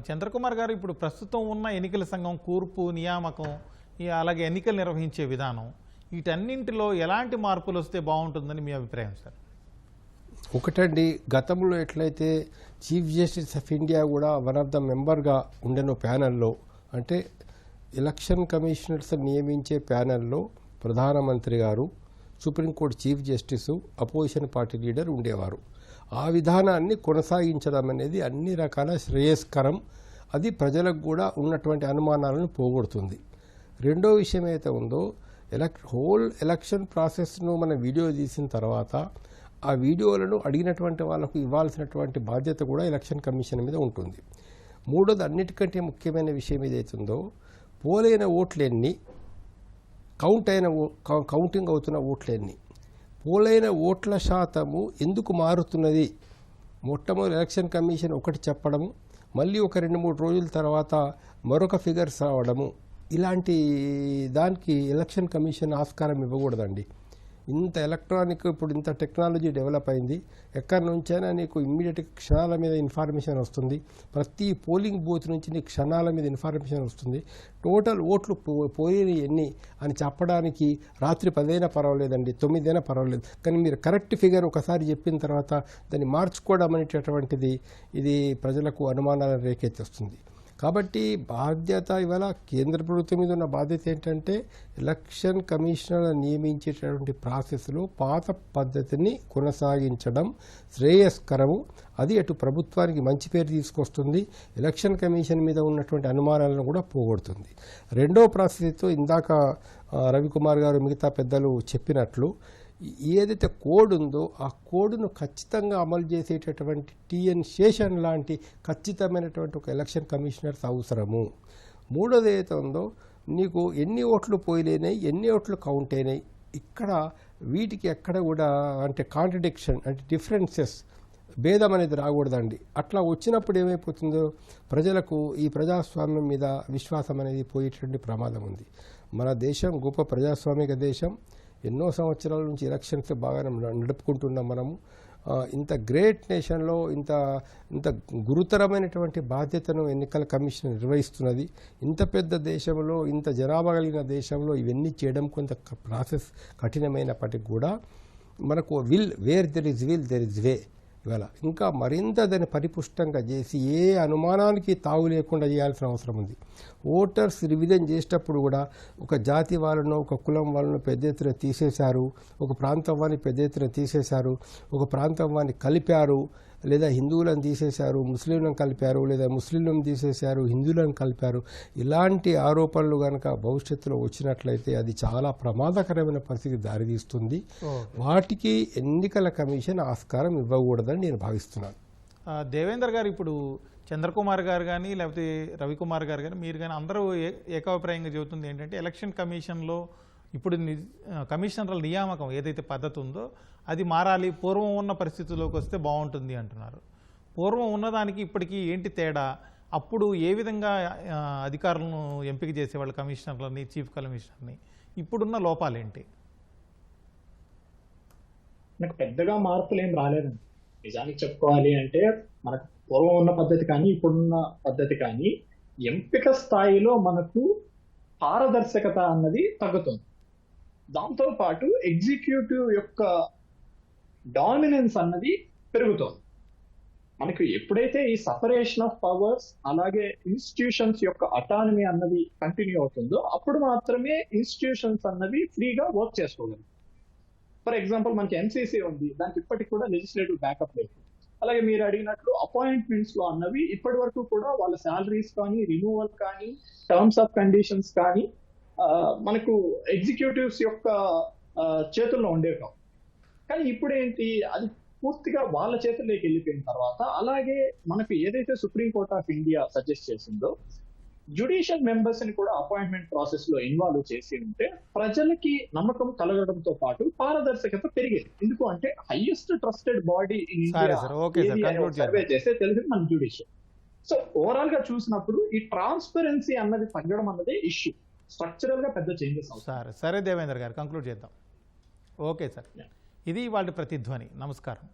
చంద్రకుమార్ గారు, ఇప్పుడు ప్రస్తుతం ఉన్న ఎన్నికల సంఘం కూర్పు, నియామకం, అలాగే ఎన్నికలు నిర్వహించే విధానం, వీటన్నింటిలో ఎలాంటి మార్పులు వస్తే బాగుంటుందని మీ అభిప్రాయం సార్? ఒకటండి, గతంలో ఎట్లయితే చీఫ్ జస్టిస్ ఆఫ్ ఇండియా కూడా వన్ ఆఫ్ ద మెంబర్గా ఉండెను ప్యానెల్లో, అంటే ఎలక్షన్ కమిషనర్స్ నియమించే ప్యానెల్లో ప్రధానమంత్రి గారు, supreme court chief justice, opposition party leader ఉండేవారు. ఆ విధానాన్ని కొనసాగించడం అనేది అన్ని రకాల శ్రేయస్కరం. అది ప్రజలకు కూడా ఉన్నటువంటి అనుమానాలను పోగొడుతుంది. రెండో విషయం అయితే ఉందో, హోల్ ఎలక్షన్ ప్రాసెస్ను మనం వీడియో తీసిన తర్వాత ఆ వీడియోలను అడిగినటువంటి వాళ్ళకు ఇవ్వాల్సినటువంటి బాధ్యత కూడా ఎలక్షన్ కమిషన్ మీద ఉంటుంది. మూడోది, అన్నిటికంటే ముఖ్యమైన విషయం ఏదైతుందో, పోలైన ఓట్లెన్ని, కౌంటింగ్ అవుతున్న ఓట్లెన్ని, పోలైన ఓట్ల శాతము ఎందుకు మారుతున్నది. మొట్టమొదటి ఎలక్షన్ కమిషన్ ఒకటి చెప్పడము, మళ్ళీ ఒక 2-3 రోజుల తర్వాత మరొక ఫిగర్స్ రావడము, ఇలాంటి దానికి ఎలక్షన్ కమిషన్ ఆస్కారం ఇవ్వకూడదండి. ఇంత ఎలక్ట్రానిక్, ఇప్పుడు ఇంత టెక్నాలజీ డెవలప్ అయింది, ఎక్కడి నుంచైనా నీకు ఇమ్మీడియట్గా క్షణాల మీద ఇన్ఫర్మేషన్ వస్తుంది. ప్రతి పోలింగ్ బూత్ నుంచి నీకు క్షణాల మీద ఇన్ఫర్మేషన్ వస్తుంది. టోటల్ ఓట్లు పోయినవి ఎన్ని అని చెప్పడానికి రాత్రి 10 అయినా పర్వాలేదండి, 9 అయినా పర్వాలేదు, కానీ మీరు కరెక్ట్ ఫిగర్ ఒకసారి చెప్పిన తర్వాత దాన్ని మార్చుకోవడం అనేటటువంటిది ఇది ప్రజలకు అనుమానాలను రేకెత్తిస్తుంది. కాబట్టి బాధ్యత ఇవాళ కేంద్ర ప్రభుత్వం మీద ఉన్న బాధ్యత ఏంటంటే ఎలక్షన్ కమిషనర్ నియమించేటటువంటి ప్రాసెస్లో పాత పద్ధతిని కొనసాగించడం శ్రేయస్కరము. అది అటు ప్రభుత్వానికి మంచి పేరు తీసుకొస్తుంది, ఎలక్షన్ కమిషన్ మీద ఉన్నటువంటి అనుమానాలను కూడా పోగొడుతుంది. రెండో ప్రాసెస్తో ఇందాక రవికుమార్ గారు మిగతా పెద్దలు చెప్పినట్లు, ఏదైతే కోడ్ ఉందో ఆ కోడ్ను ఖచ్చితంగా అమలు చేసేటటువంటి టిఎన్ శేషన్ లాంటి ఖచ్చితమైనటువంటి ఒక ఎలక్షన్ కమిషనర్స్ అవసరము. మూడోది ఏదైతే ఉందో, నీకు ఎన్ని ఓట్లు పోయినాయి, ఎన్ని ఓట్లు కౌంట్ అయినాయి, ఇక్కడ వీటికి ఎక్కడ కూడా అంటే కాంట్రడిక్షన్, అంటే డిఫరెన్సెస్, భేదం అనేది రాకూడదండి. అట్లా వచ్చినప్పుడు ఏమైపోతుందో, ప్రజలకు ఈ ప్రజాస్వామ్యం మీద విశ్వాసం అనేది పోయేటువంటి ప్రమాదం ఉంది. మన దేశం గొప్ప ప్రజాస్వామిక దేశం. ఎన్నో సంవత్సరాల నుంచి ఎలక్షన్స్ బాగా నడుపుకుంటున్నాం మనము. ఇంత గ్రేట్ నేషన్లో ఇంత గురుతరమైనటువంటి బాధ్యతను ఎన్నికల కమిషన్ నిర్వహిస్తున్నది. ఇంత పెద్ద దేశంలో, ఇంత జనాభా కలిగిన దేశంలో ఇవన్నీ చేయడం కొంత ప్రాసెస్ కఠినమైనప్పటికీ కూడా మనకు where there is will there is వే. ఇవాళ ఇంకా మరింత దాన్ని పరిపుష్టంగా చేసి ఏ అనుమానానికి తావు లేకుండా చేయాల్సిన అవసరం ఉంది. ఓటర్స్ రివిజన్ చేసేటప్పుడు కూడా ఒక జాతి వాళ్ళను, ఒక కులం వాళ్ళను పెద్ద ఎత్తున తీసేశారు, ఒక ప్రాంతం వారిని పెద్ద ఎత్తున తీసేశారు, ఒక ప్రాంతం వారిని కలిపారు, లేదా హిందువులను తీసేశారు ముస్లింలను కలిపారు, లేదా ముస్లింలను తీసేశారు హిందువులను కలిపారు. ఇలాంటి ఆరోపణలు కనుక భవిష్యత్తులో వచ్చినట్లయితే అది చాలా ప్రమాదకరమైన పరిస్థితికి దారితీస్తుంది. వాటికి ఎన్నికల కమిషన్ ఆస్కారం ఇవ్వకూడదని నేను భావిస్తున్నాను. దేవేందర్ గారు, ఇప్పుడు చంద్రకుమార్ గారు కానీ లేకపోతే రవికుమార్ గారు కానీ మీరు కానీ అందరూ ఏకాభిప్రాయంగా చెబుతుంది ఏంటంటే, ఎలక్షన్ కమిషన్లో ఇప్పుడు కమిషనర్ల నియామకం ఏదైతే పద్ధతి ఉందో అది మారాలి, పూర్వం ఉన్న పరిస్థితుల్లోకి వస్తే బాగుంటుంది అంటున్నారు. పూర్వం ఉన్నదానికి ఇప్పటికీ ఏంటి తేడా? అప్పుడు ఏ విధంగా అధికారులను ఎంపిక చేసేవాళ్ళు, కమిషనర్లని, చీఫ్ కమిషనర్ని, ఇప్పుడున్న లోపాలేంటి? నాకు పెద్దగా మార్పులు ఏం రాలేదండి. నిజానికి చెప్పుకోవాలి అంటే మనకు పూర్వం ఉన్న పద్ధతి కానీ ఇప్పుడున్న పద్ధతి కానీ ఎంపిక స్థాయిలో మనకు పారదర్శకత అన్నది తగ్గుతుంది. దాంతో పాటు ఎగ్జిక్యూటివ్ యొక్క డామినెన్స్ అన్నది పెరుగుతోంది. మనకు ఎప్పుడైతే ఈ సపరేషన్ ఆఫ్ పవర్స్ అలాగే ఇన్స్టిట్యూషన్స్ యొక్క అటానమీ అన్నది కంటిన్యూ అవుతుందో అప్పుడు మాత్రమే ఇన్స్టిట్యూషన్స్ అన్నవి ఫ్రీగా వర్క్ చేసుకోగలరు. ఫర్ ఎగ్జాంపుల్ మనకి ఎంసీసీ ఉంది, దానికి ఇప్పటికి కూడా లెజిస్లేటివ్ బ్యాకప్ లేదు. అలాగే మీరు అడిగినట్లు అపాయింట్మెంట్స్ లో అన్నవి ఇప్పటి వరకు కూడా వాళ్ళ శాలరీస్ కానీ, రిమూవల్ కానీ, టర్మ్స్ ఆఫ్ కండిషన్స్ కానీ మనకు ఎగ్జిక్యూటివ్స్ యొక్క చేతుల్లో ఉండేవి కావు. కానీ ఇప్పుడు ఏంటి, అది పూర్తిగా వాళ్ళ చేతుల్లోకి వెళ్ళిపోయిన తర్వాత, అలాగే మనకు ఏదైతే సుప్రీంకోర్ట్ ఆఫ్ ఇండియా సజెస్ట్ చేసిందో జ్యుడిషియల్ మెంబర్స్ ని కూడా అపాయింట్మెంట్ ప్రాసెస్ లో ఇన్వాల్వ్ చేసి ఉంటే ప్రజలకి నమ్మకం కలగడంతో పాటు పారదర్శకత పెరిగేది. ఎందుకు అంటే highest trusted body in India survey చేస్తే తెలిసింది మన జ్యుడిషియల్. సో ఓవరాల్ గా చూసినప్పుడు ఈ ట్రాన్స్పరెన్సీ అన్నది తగ్గడం అన్నది ఇష్యూ, స్ట్రక్చరల్ గా పెద్ద చేంజెస్ అవుతాయి. సరే దేవేంద్ర గారు కంక్లూడ్ చేద్దాం. ఓకే సార్, ఇది వాళ్ళ ప్రతిధ్వని. నమస్కారం.